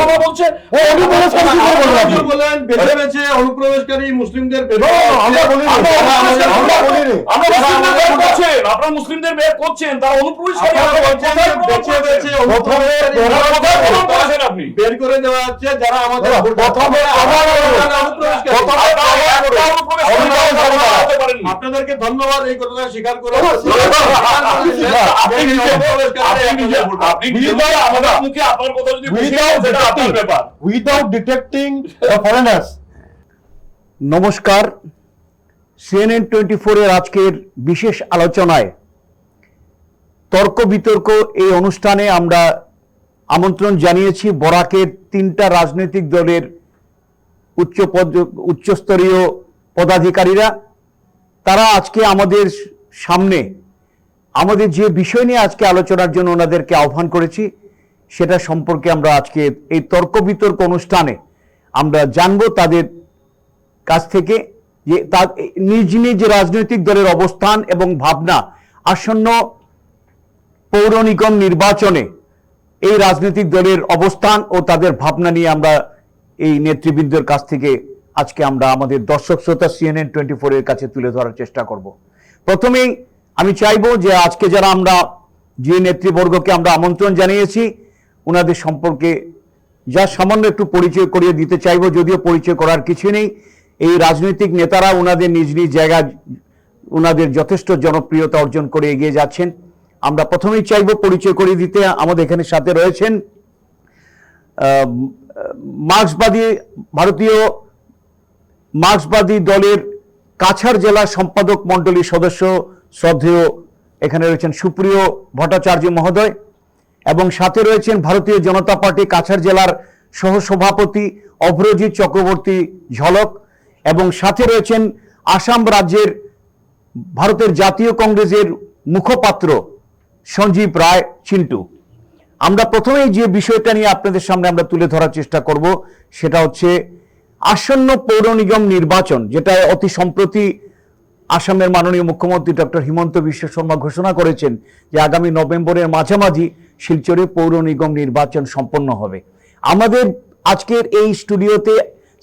কথা বলছে বলেন বেছে বেছে অনুপ্রবেশকারী মুসলিমদের আপনারা মুসলিমদের বের করছেন, তারা অনুপ্রবেশকারী আপনি বের করে দেওয়া হচ্ছে যারা আমাদের আপনাদেরকে ধন্যবাদ এই কথাটা স্বীকার করে without detecting the foreigners. নমস্কার, CNN 24 এর আজকের বিশেষ আলোচনায় তর্ক বিতর্ক এই অনুষ্ঠানে আমরা আমন্ত্রণ জানিয়েছি বরাকের 3টা রাজনৈতিক দলের উচ্চস্তরীয় পদাধিকারীরা। তারা আজকে আমাদের সামনে আমাদের যে বিষয় নিয়ে আজকে আলোচনার জন্য ওনাদেরকে আহ্বান করেছি সেটা সম্পর্কে আমরা আজকে এই তর্ক বিতর্ক অনুষ্ঠানে আমরা জানবো তাদের কাছ থেকে যে নিজ নিজ রাজনৈতিক দলের অবস্থান এবং ভাবনা আসন্ন পৌর নিগম নির্বাচনে এই রাজনৈতিক দলের অবস্থান ও তাদের ভাবনা নিয়ে আমরা এই নেতৃবৃন্দের কাছ থেকে আজকে আমরা আমাদের দর্শক শ্রোতা CNN 24 এর কাছে তুলে ধরার চেষ্টা করব। প্রথমেই আমি চাইবো যে আজকে যারা আমরা যে নেতৃবর্গকে আমরা আমন্ত্রণ জানিয়েছি ওনাদের সম্পর্কে যা সামান্য একটু পরিচয় করিয়ে দিতে চাইবো, যদিও পরিচয় করার কিছু নেই। এই রাজনৈতিক নেতারা ওনাদের নিজ নিজ জায়গায় ওনাদের যথেষ্ট জনপ্রিয়তা অর্জন করে এগিয়ে যাচ্ছেন। আমরা প্রথমেই চাইবো পরিচয় করিয়ে দিতে। আমাদের এখানে সাথে রয়েছেন ভারতীয় মার্ক্সবাদী দলের কাছাড় জেলা সম্পাদক মণ্ডলীর সদস্য শ্রদ্ধেয় এখানে রয়েছেন সুপ্রিয় ভট্টাচার্য মহোদয়, এবং সাথে রয়েছেন ভারতীয় জনতা পার্টি কাছাড় জেলার সহসভাপতি অভ্রজিৎ চক্রবর্তী ঝলক, এবং সাথে রয়েছেন আসাম রাজ্যের ভারতের জাতীয় কংগ্রেসের মুখপাত্র সঞ্জীব রায় চিন্টু। আমরা প্রথমেই যে বিষয়টা নিয়ে আপনাদের সামনে আমরা তুলে ধরার চেষ্টা করব সেটা হচ্ছে আসন্ন পৌর নিগম নির্বাচন, যেটা অতি সম্প্রতি আসামের মাননীয় মুখ্যমন্ত্রী ডক্টর হিমন্ত বিশ্ব শর্মা ঘোষণা করেছেন যে আগামী নভেম্বরের মাঝামাঝি শিলচরে পৌর নিগম নির্বাচন সম্পন্ন হবে। আমাদের আজকের এই স্টুডিওতে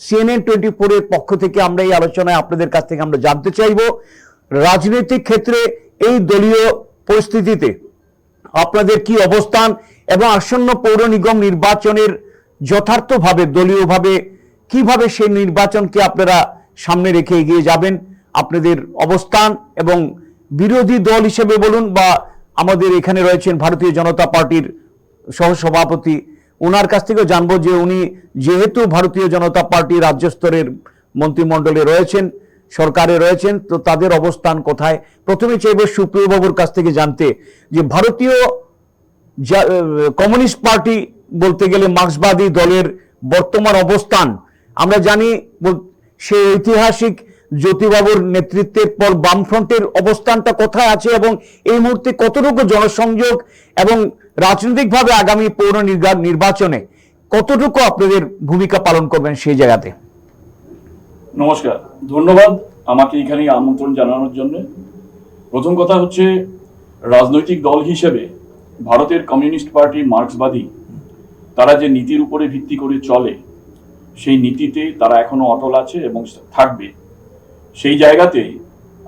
CNN 24 এর পক্ষ থেকে আমরা এই আলোচনায় আপনাদের কাছ থেকে আমরা জানতে চাইব রাজনৈতিক ক্ষেত্রে এই দলীয় পরিস্থিতিতে আপনাদের কি অবস্থান এবং আসন্ন পৌর নিগম নির্বাচনের যথার্থভাবে দলীয়ভাবে কিভাবে সেই নির্বাচনকে আপনারা সামনে রেখে এগিয়ে যাবেন, আপনাদের অবস্থান এবং বিরোধী দল হিসেবে বলুন বা আমাদের এখানে রয়েছেন ভারতীয় জনতা পার্টির সহসভাপতি, ওনার কাছ থেকেও জানবো যে উনি যেহেতু ভারতীয় জনতা পার্টি রাজ্য স্তরের মন্ত্রিমণ্ডলে রয়েছেন, সরকারে রয়েছেন, তো তাদের অবস্থান কোথায়। প্রথমে চাইব সুপ্রিয় বাবুর কাছ থেকে জানতে যে ভারতীয় কমিউনিস্ট পার্টি বলতে গেলে মার্ক্সবাদী দলের বর্তমান অবস্থান আমরা জানি, সে ঐতিহাসিক জ্যোতিবাবুর নেতৃত্বের পর বামফ্রন্টের অবস্থানটা কোথায় আছে এবং এই মুহূর্তে কতটুকু জনসংযোগ এবং রাজনৈতিকভাবে আগামী পৌর নির্বাচনে কতটুকু আপনাদের ভূমিকা পালন করবেন সেই জায়গাতে। নমস্কার, ধন্যবাদ আমাকে এখানে আমন্ত্রণ জানানোর জন্য। প্রথম কথা হচ্ছে রাজনৈতিক দল হিসেবে ভারতের কমিউনিস্ট পার্টি মার্ক্সবাদী তারা যে নীতির উপরে ভিত্তি করে চলে সেই নীতিতে তারা এখনো অটল আছে এবং থাকবে। সেই জায়গাতে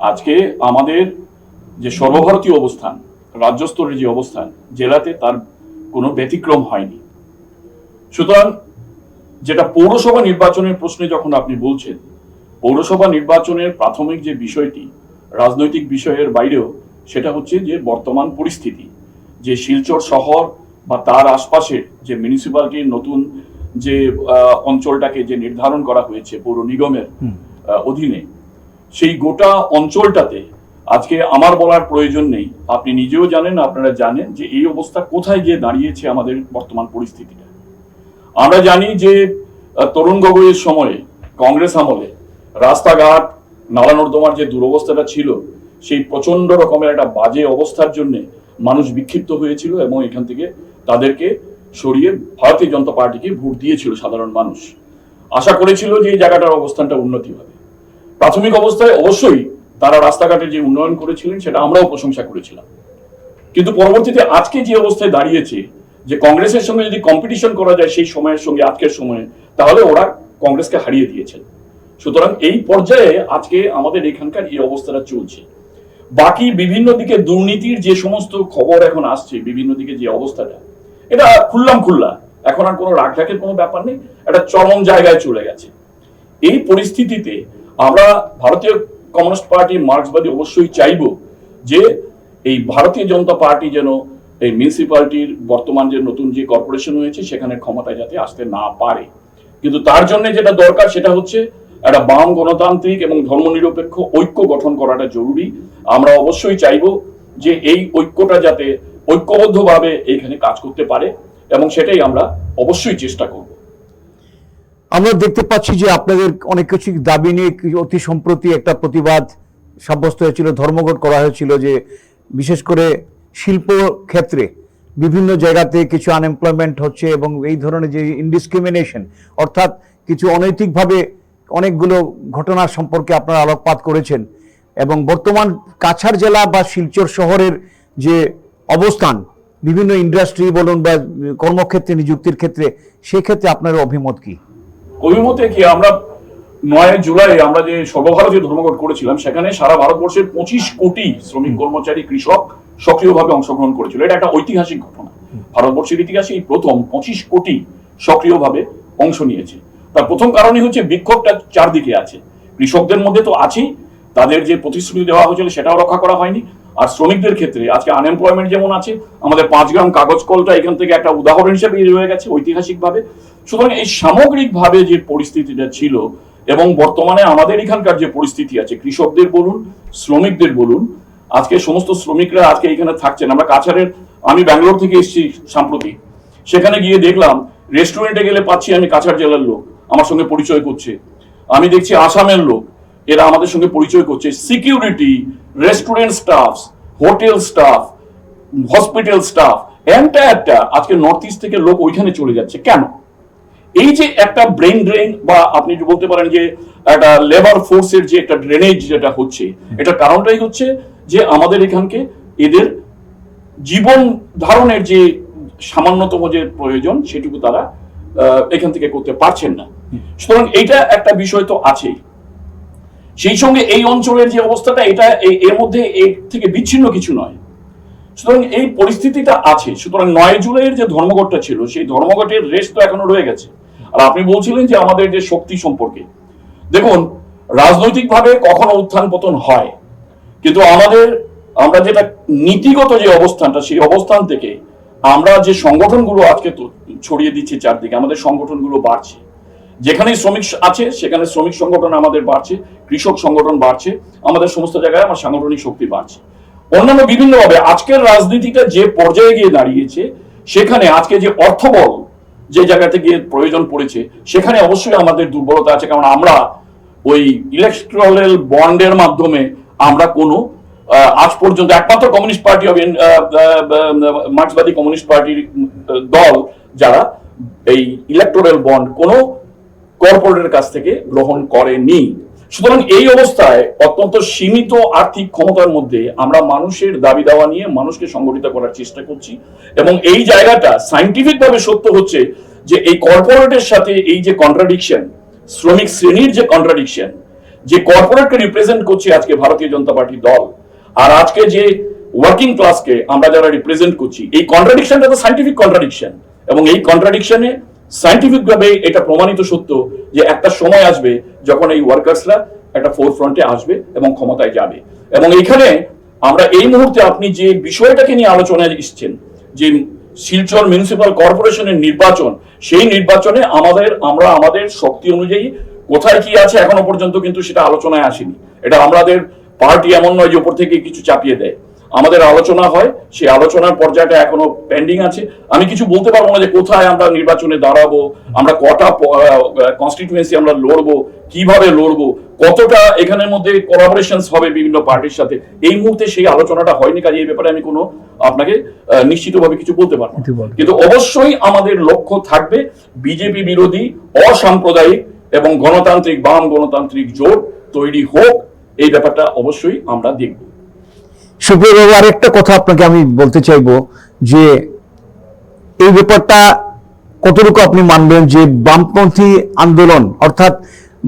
আজকে আমাদের যে সর্বভারতীয় অবস্থান, রাজ্য স্তরের যে অবস্থান, জেলাতে তার কোনো ব্যতিক্রম হয়নি। সুতরাং যেটা পৌরসভা নির্বাচনের প্রশ্নে যখন আপনি বলছেন, পৌরসভা নির্বাচনের প্রাথমিক যে বিষয়টি রাজনৈতিক বিষয়ের বাইরেও, সেটা হচ্ছে যে বর্তমান পরিস্থিতি, যে শিলচর শহর বা তার আশপাশের যে মিউনিসিপ্যালিটির নতুন যে অঞ্চলটাকে যে নির্ধারণ করা হয়েছে পৌর নিগমের অধীনে, সেই গোটা অঞ্চলটাতে আজকে আমার বলার প্রয়োজন নেই, আপনি নিজেও জানেন, আপনারা জানেন যে এই অবস্থা কোথায় গিয়ে দাঁড়িয়েছে আমাদের বর্তমান পরিস্থিতিটা। আমরা জানি যে তরুণ গগৈয়ের সময়ে কংগ্রেস আমলে রাস্তাঘাট নালা নর্দমার যে দুরবস্থাটা ছিল, সেই প্রচন্ড রকমের একটা বাজে অবস্থার জন্য মানুষ বিক্ষিপ্ত হয়েছিল এবং এখান থেকে তাদেরকে সরিয়ে ভারতীয় জনতা পার্টিকে ভোট দিয়েছিল সাধারণ মানুষ। আশা করেছিল যে এই জায়গাটার অবস্থানটা উন্নতি হবে। প্রাথমিক অবস্থায় অবশ্যই তারা রাস্তাঘাটে যে উন্নয়ন করেছিলেন সেটা আমরাও প্রশংসা করেছিলাম, কিন্তু পরবর্তীতে আজকে যে অবস্থায় দাঁড়িয়েছে যে কংগ্রেসের সঙ্গে যদি কম্পিটিশন করা যায় সেই সময়ের সঙ্গে আজকের সময়ে, তাহলে ওরা কংগ্রেসকে হারিয়ে দিয়েছেন। সুতরাং এই পর্যায়ে আজকে আমাদের এখানকার এই অবস্থাটা চলছে। বাকি বিভিন্ন দিকে দুর্নীতির যে সমস্ত খবর এখন আসছে, বিভিন্ন দিকে যে অবস্থাটা, এটা খুল্লা, এখন আর কোনো রাগঢাকের কোনো ব্যাপার নেই, একটা চরম জায়গায় চলে গেছে। এই পরিস্থিতিতে আমরা ভারতীয় কমিউনিস্ট পার্টি মার্ক্সবাদী অবশ্যই চাইব যে এই ভারতীয় জনতা পার্টি যেন এই মিউনিসিপ্যালিটির বর্তমান যে নতুন যে কর্পোরেশন হয়েছে সেখানে ক্ষমতায় যাতে আসতে না পারে। কিন্তু তার জন্য যেটা দরকার সেটা হচ্ছে একটা বাম গণতান্ত্রিক এবং ধর্মনিরপেক্ষ ঐক্য গঠন করাটা জরুরি। আমরা অবশ্যই চাইব যে এই ঐক্যটা যাতে ঐক্যবদ্ধভাবে এইখানে কাজ করতে পারে, এবং সেটাই আমরা অবশ্যই চেষ্টা করব। আমরা দেখতে পাচ্ছি যে আপনাদের অনেক কিছু দাবি নিয়ে অতি সম্প্রতি একটা প্রতিবাদ সাব্যস্ত হয়েছিল, ধর্মঘট করা হয়েছিল, যে বিশেষ করে শিল্প ক্ষেত্রে বিভিন্ন জায়গাতে কিছু আনএমপ্লয়মেন্ট হচ্ছে এবং এই ধরনের যে ইনডিসক্রিমিনেশন, অর্থাৎ কিছু অনৈতিকভাবে অনেকগুলো ঘটনা সম্পর্কে আপনারা আলোকপাত করেছেন। এবং বর্তমান কাছাড় জেলা বা শিলচর শহরের যে অবস্থান, বিভিন্ন ইন্ডাস্ট্রি বলুন বা কর্মক্ষেত্রে নিযুক্তির ক্ষেত্রে, সেক্ষেত্রে আপনার অভিমত কি? অভিমতে কি, আমরা 9 জুলাই আমরা যে সর্বভারতীয় ধর্মঘট করেছিলাম, সেখানে সারা ভারতবর্ষের 25 কোটি শ্রমিক, কর্মচারী, কৃষক সক্রিয়ভাবে অংশগ্রহণ করেছিল। এটা একটা ঐতিহাসিক ঘটনা। ভারতবর্ষের ইতিহাসে এই প্রথম 25 কোটি সক্রিয়ভাবে অংশ নিয়েছে। তার প্রথম কারণই হচ্ছে বিক্ষোভটা চারদিকে আছে। কৃষকদের মধ্যে তো আছেই, তাদের যে প্রতিশ্রুতি দেওয়া হয়েছিল সেটাও রক্ষা করা হয়নি। আর শ্রমিকদের ক্ষেত্রে আজকে আনএমপ্লয়মেন্ট যেমন আছে, আমাদের 5 গ্রাম কাগজ কলটা এখান থেকে একটা উদাহরণ হিসেবে রয়ে গেছে ঐতিহাসিকভাবে। সুতরাং এই সামগ্রিকভাবে যে পরিস্থিতিটা ছিল এবং বর্তমানে আমাদের এখানকার যে পরিস্থিতি আছে, কৃষকদের বলুন, শ্রমিকদের বলুন, আজকে সমস্ত শ্রমিকরা আজকে এখানে থাকছেন। আমরা কাছাড়ের, আমি ব্যাঙ্গালোর থেকে এসেছি সাম্প্রতি, সেখানে গিয়ে দেখলাম রেস্টুরেন্টে গেলে পাচ্ছি আমি কাছাড় জেলার লোক আমার সঙ্গে পরিচয় করছে, আমি দেখছি আসামের লোক এরা আমাদের সঙ্গে পরিচয় করছে, security, restaurant staff, hotel staff, hospital staff, এন্টায়ারটা আজকে নর্থ ইস্ট থেকে লোক ওইখানে চলে যাচ্ছে। কেন? এই যে একটা ব্রেন ড্রেন, বা আপনি বলতে পারেন যে একটা লেবার ফোর্সের যে একটা ড্রেনেজ যেটা হচ্ছে, এটার কারণটাই হচ্ছে যে আমাদের এখানকে এদের জীবন ধারণের যে সামান্যতম যে প্রয়োজন সেটুকু তারা এখান থেকে করতে পারছেন না। সুতরাং এইটা একটা বিষয় তো আছেই। সেই সঙ্গে এই অঞ্চলের যে অবস্থাটা, এটা এর মধ্যে এর থেকে বিচ্ছিন্ন কিছু নয়। সুতরাং এই পরিস্থিতিটা আছে। সুতরাং 9 জুলাইয়ের যে ধর্মঘটটা ছিল, সেই ধর্মঘটের রেশ তো এখনো রয়ে গেছে। আর আপনি বলছিলেন যে আমাদের যে শক্তি সম্পর্কে, দেখুন রাজনৈতিকভাবে কখনো উত্থান পতন হয়, কিন্তু আমরা যেটা নীতিগত যে অবস্থানটা, সেই অবস্থান থেকে আমরা যে সংগঠনগুলো আজকে ছড়িয়ে দিচ্ছি চারদিকে, আমাদের সংগঠনগুলো বাড়ছে। যেখানে শ্রমিক আছে সেখানে শ্রমিক সংগঠন আমাদের বাড়ছে, কৃষক সংগঠন বাড়ছে, আমাদের সমস্ত জায়গায় আমার সাংগঠনিক শক্তি বাড়ছে। অন্যান্য বিভিন্নভাবে আজকের রাজনীতিটা যে পর্যায়ে গিয়ে দাঁড়িয়েছে, সেখানে আজকে যে অর্থবল যে জায়গাতে গিয়ে প্রয়োজন পড়েছে, সেখানে অবশ্যই আমাদের দুর্বলতা আছে। কারণ আমরা ওই ইলেকট্রাল বন্ডের মাধ্যমে আমরা কোনো আজ পর্যন্ত একমাত্র কমিউনিস্ট পার্টি হবে, মার্ক্সবাদী কমিউনিস্ট পার্টির দল যারা এই ইলেকট্রাল বন্ড কোনো কর্পোরেটের কাছ থেকে গ্রহণ করেনি। সুতরাং এই অবস্থায় অত্যন্ত সীমিত আর্থিক ক্ষমতার মধ্যে আমরা মানুষের দাবি দাওয়া নিয়ে মানুষকে সংগঠিত করার চেষ্টা করছি। এবং এই জায়গাটা সায়েন্টিফিক ভাবে সত্য হচ্ছে যে এই কর্পোরেটের সাথে এই যে কন্ট্রাডিকশন, শ্রমিক শ্রেণীর যে কন্ট্রাডিকশন, যে কর্পোরেটকে রিপ্রেজেন্ট করছে আজকে ভারতীয় জনতা পার্টি দল, আর আজকে যে ওয়ার্কিং ক্লাসকে আমরা যারা রিপ্রেজেন্ট করছি, এই কন্ট্রাডিকশনটা তো সায়েন্টিফিক কন্ট্রাডিকশন। এবং এই কন্ট্রাডিকশনে সায়েন্টিফিক ভাবে এটা প্রমাণিত সত্য যে একটা সময় আসবে যখন এই ওয়ার্কার্সরা একটা ফোরফ্রন্টে আসবে এবং ক্ষমতায় যাবে। এবং এখানে আমরা এই মুহূর্তে আপনি যে বিষয়টাকে নিয়ে আলোচনায় এসেছেন, যে শিলচর মিউনিসিপাল কর্পোরেশনের নির্বাচন, সেই নির্বাচনে আমরা আমাদের শক্তি অনুযায়ী কোথায় কি আছে এখনো পর্যন্ত কিন্তু সেটা আলোচনায় আসেনি। এটা আমাদের পার্টি এমন নয় যে উপর থেকে কিছু চাপিয়ে দেয়, আমাদের আলোচনা হয়, সেই আলোচনার পর্যায়টা এখনো পেন্ডিং আছে। আমি কিছু বলতে পারবো না যে কোথায় আমরা নির্বাচনে দাঁড়াবো, আমরা কটা কনস্টিটিউয়েন্সি আমরা লড়বো, কিভাবে লড়বো, কতটা এখানের মধ্যে কোলাবোরেশনস হবে বিভিন্ন পার্টির সাথে। এই মুহূর্তে সেই আলোচনাটা হয়নি, কাজে এই ব্যাপারে আমি কোনো আপনাকে নিশ্চিতভাবে কিছু বলতে পারবো না। কিন্তু অবশ্যই আমাদের লক্ষ্য থাকবে বিজেপি বিরোধী অসাম্প্রদায়িক এবং গণতান্ত্রিক, বাম গণতান্ত্রিক জোট তৈরি হোক, এই ব্যাপারটা অবশ্যই আমরা দেখব। সুপ্রিয় বাবু, আরেকটা কথা আপনাকে আমি বলতে চাইবো যে এই ব্যাপারটা কতটুকু আপনি মানবেন যে বামপন্থী আন্দোলন অর্থাৎ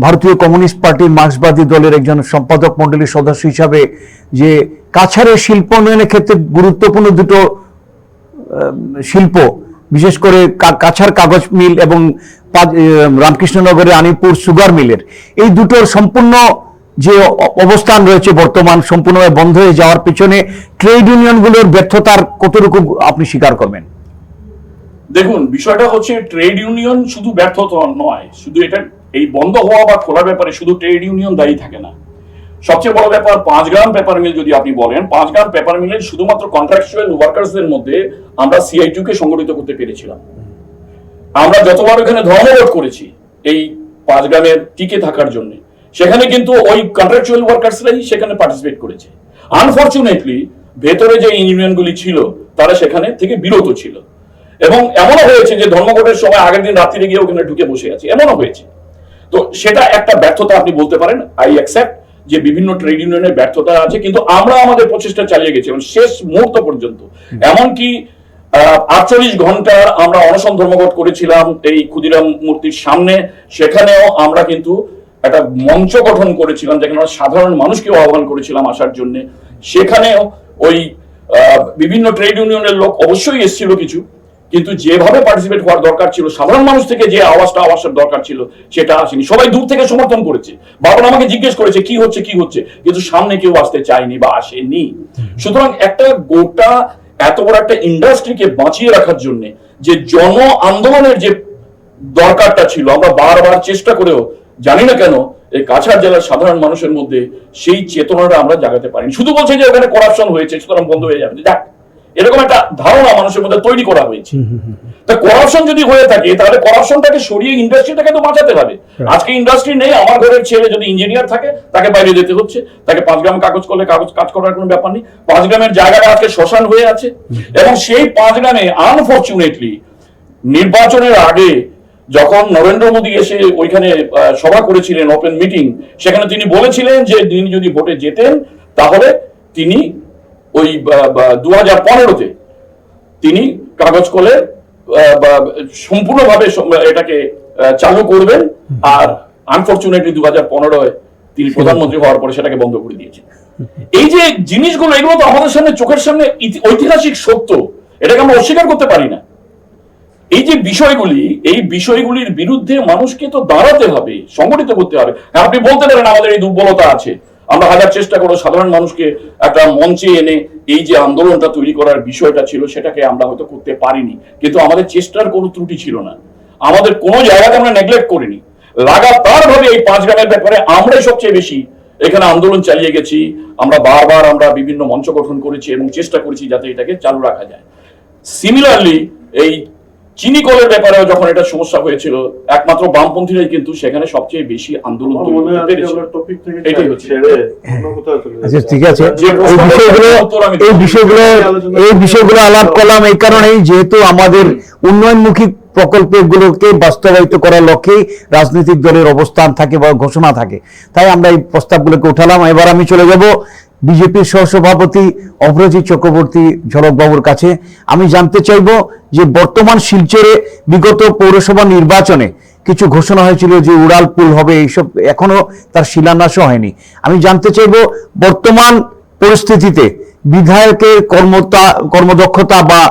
ভারতীয় কমিউনিস্ট পার্টির মার্ক্সবাদী দলের একজন সম্পাদক মণ্ডলীর সদস্য হিসাবে যে কাছাড়ের শিল্প উন্নয়নের ক্ষেত্রে গুরুত্বপূর্ণ দুটো শিল্প, বিশেষ করে কাছাড় কাগজ মিল এবং রামকৃষ্ণনগরের আনিপুর সুগার মিলের, এই দুটোর সম্পূর্ণ যে অবস্থান রয়েছে বর্তমান সম্পূর্ণভাবে বন্ধ হয়ে যাওয়ার পেছনে ট্রেড ইউনিয়নগুলোর ব্যর্থতার কতটুকু আপনি স্বীকার করবেন? দেখুন, বিষয়টা হচ্ছে ট্রেড ইউনিয়ন শুধু ব্যর্থতা নয়, শুধু এটা এই বন্ধ হওয়া বা খোলার ব্যাপারে শুধু ট্রেড ইউনিয়ন দায়ী থাকে না। সবচেয়ে বড় ব্যাপার 5 গ্রাম পেপার মিল যদি আপনি বলেন, 5 গ্রাম পেপার মিলের শুধুমাত্র কন্ট্রাকচুয়াল ওয়ার্কার্সদের মধ্যে আমরা CITU কে সংগঠিত করতে পেরেছিলাম। আমরা যতবার ওখানে ধর্মঘট করেছি এই 5 গ্রামের টিকে থাকার জন্য, সেখানে কিন্তু ওই কন্ট্রাকচুয়াল ওয়ার্কার্সরাই সেখানে পার্টিসিপেট করেছে। আনফরচুনেটলি ভেতরে যে ইউনিয়নগুলি ছিল তারা সেখানে থেকে বিরত ছিল, এবং এমনও হয়েছে যে ধর্মঘটের সময় আগের দিন রাত্রিরে গিয়ে ওখানে ঢুকে বসে আছে, এমনও হয়েছে। তো সেটা একটা ব্যর্থতা আপনি বলতে পারেন, আই অ্যাকসেপ্ট যে বিভিন্ন ট্রেড ইউনিয়নের ব্যর্থতা আছে, কিন্তু আমরা আমাদের প্রচেষ্টা চালিয়ে গেছি এবং শেষ মুহূর্ত পর্যন্ত। এমনকি 48 ঘন্টা আমরা অনশন ধর্মঘট করেছিলাম এই ক্ষুদিরাম মূর্তির সামনে, সেখানেও আমরা কিন্তু একটা মঞ্চ গঠন করেছিলাম যেখানে আমরা সাধারণ মানুষকেও আহ্বান করেছিলাম আসার জন্য। সেখানেও ওই বিভিন্ন ট্রেড ইউনিয়নের লোক অবশ্যই এসেছিল কিছু, কিন্তু যেভাবে পার্টিসিপেট হওয়ার দরকার ছিল, সাধারণ মানুষ থেকে যে আওয়াজটা আসার দরকার ছিল সেটা আসেনি। সবাই দূর থেকে সমর্থন করেছে, বাবা আমাকে জিজ্ঞেস করেছে কি হচ্ছে কি হচ্ছে, কিন্তু সামনে কেউ আসতে চায়নি বা আসেনি। সুতরাং একটা গোটা এত বড় একটা ইন্ডাস্ট্রিকে বাঁচিয়ে রাখার জন্য যে জন আন্দোলনের যে দরকারটা ছিল, আমরা বারবার চেষ্টা করেও জানি না কেন এই কাছাড় জেলার সাধারণ মানুষের মধ্যে সেই চেতনাটা আমরা জাগাতে পারিনি। শুধু বলছে যে ওখানে করাপশন হয়েছে সুতরাং বন্ধ হয়ে যাবে, যাক, এরকম একটা ধারণা মানুষের মধ্যে তৈরি করা হয়েছে। তা করাপশন যদি হয়ে থাকে তাহলে করাপশনটাকে সরিয়ে ইন্ডাস্ট্রিটাকে তো বাঁচাতে হবে। আজকে ইন্ডাস্ট্রি নেই, আমার ঘরের ছেলে যদি ইঞ্জিনিয়ার থাকে তাকে বাইরে যেতে হচ্ছে, তাকে 5 গ্রাম কাগজ করলে কাজ করার কোনো ব্যাপার নেই। 5 গ্রামের জায়গাটা আজকে শ্মশান হয়ে আছে, এবং সেই 5 গ্রামে আনফরচুনেটলি নির্বাচনের আগে যখন নরেন্দ্র মোদী এসে ওইখানে সভা করেছিলেন, ওপেন মিটিং, সেখানে তিনি বলেছিলেন যে তিনি যদি ভোটে জেতেন তাহলে তিনি ওই 2015-তে তিনি কাগজ কলে সম্পূর্ণভাবে এটাকে চালু করবেন, আর আনফরচুনেটলি 2015-এ তিনি প্রধানমন্ত্রী হওয়ার পরে সেটাকে বন্ধ করে দিয়েছেন। এই যে জিনিসগুলো, এগুলো তো আমাদের সামনে চোখের সামনে ঐতিহাসিক সত্য, এটাকে আমরা অস্বীকার করতে পারি না। এই যে বিষয়গুলি, এই বিষয়গুলির বিরুদ্ধে মানুষকে তো দাঁড়াতে হবে, সংগঠিত করতে হবে। আপনি বলতে পারেন আমাদের এই দুর্বলতা আছে, আমরা হাজার চেষ্টা করে সাধারণ মানুষকে একটা মঞ্চে এনে এই যে আন্দোলনটা তৈরি করার বিষয়টা ছিল সেটাকে আমরা হয়তো করতে পারিনি, কিন্তু আমাদের চেষ্টার কোনো ত্রুটি ছিল না, আমাদের কোনো জায়গাতে আমরা নেগলেক্ট করিনি। লাগাতার ভাবে এই 5 গ্রামের ব্যাপারে আমরাই সবচেয়ে বেশি এখানে আন্দোলন চালিয়ে গেছি। আমরা বারবার আমরা বিভিন্ন মঞ্চ গঠন করেছি এবং চেষ্টা করেছি যাতে এটাকে চালু রাখা যায়। সিমিলারলি এই চিনি কলের ব্যাপারে যখন এটা সমস্যা হয়েছিল, একমাত্র বামপন্থীরাই কিন্তু সেখানে সবচেয়ে বেশি আন্দোলন এটাই হচ্ছে। আচ্ছা, ঠিক আছে, এই বিষয়গুলো আলাপ করলাম এই কারণেই যেহেতু আমাদের উন্নয়নমুখী প্রকল্পগুলোকে বাস্তবায়িত করার লক্ষ্যেই রাজনৈতিক দলের অবস্থান থাকে বা ঘোষণা থাকে, তাই আমরা এই প্রস্তাবগুলোকে উঠালাম। এবার আমি চলে যাব বিজেপির সহসভাপতি অভ্রজিৎ চক্রবর্তী ঝলকবাবুর কাছে। আমি জানতে চাইব যে বর্তমান শিলচরে বিগত পৌরসভা নির্বাচনে কিছু ঘোষণা হয়েছিল যে উড়াল পুল হবে, এইসব এখনো তার শিলান্যাসও হয়নি। আমি জানতে চাইব বর্তমান পরিস্থিতিতে বিধায়কের কর্মদক্ষতা বা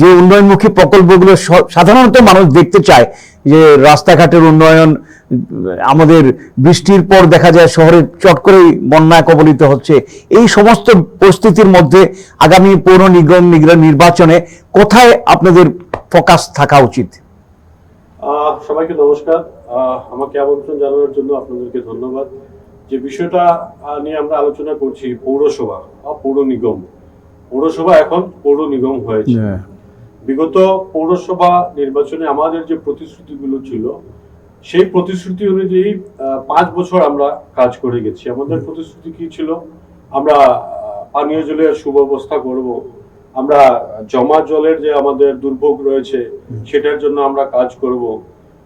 যে উন্নয়নমুখী প্রকল্পগুলো সাধারণত মানুষ দেখতে চায়, যে রাস্তাঘাটের উন্নয়ন, আমাদের বৃষ্টির পর দেখা যায় শহরে চট করেই বন্যায় কবলিত হচ্ছে, এই সমস্ত পরিস্থিতির মধ্যে আগামী পৌর নিগম নির্বাচনে কোথায় আপনাদের ফোকাস থাকা উচিত? সবাইকে নমস্কার, আমাকে আমন্ত্রণ জানানোর জন্য আপনাদেরকে ধন্যবাদ। যে বিষয়টা নিয়ে আমরা আলোচনা করছি, পৌরসভা পৌর নিগম, পৌরসভা এখন পৌর নিগম হয়েছে। বিগত পৌরসভা নির্বাচনে আমাদের যে প্রতিশ্রুতিগুলো ছিল সেই প্রতিশ্রুতি অনুযায়ী 5 বছর আমরা কাজ করে গেছি। আমাদের প্রতিশ্রুতি কি ছিল? আমরা পানীয় জলের সুব্যবস্থা করব, আমরা জমা জলের যে আমাদের দুর্ভোগ রয়েছে সেটার জন্য আমরা কাজ করব,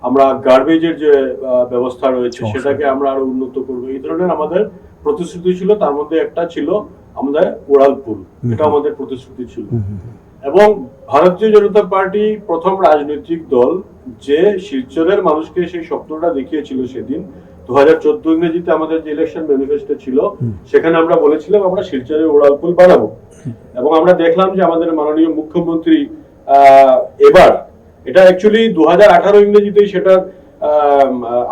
আমরা গার্বেজের যে ব্যবস্থা রয়েছে সেটাকে আমরা আরো উন্নত করব। এই ধরনের আমাদের প্রতিশ্রুতি ছিল। তার মধ্যে একটা ছিল আমাদের উড়াল পুল, এটা আমাদের প্রতিশ্রুতি ছিল। এবং ভারতীয় জনতা পার্টি প্রথম রাজনৈতিক দল যে শিলচরের মানুষকে সেই স্বপ্নটা দেখিয়েছিল সেদিন 2014 ইংরেজিতে আমাদের যে ইলেকশন ম্যানিফেস্টো ছিল সেখানে আমরা বলেছিলাম আমরা শিলচরে উড়ালপুল বানাবো, এবং আমরা দেখলাম যে আমাদের মাননীয় মুখ্যমন্ত্রী এবার এটা অ্যাকচুয়ালি 2018 ইংরেজিতেই সেটার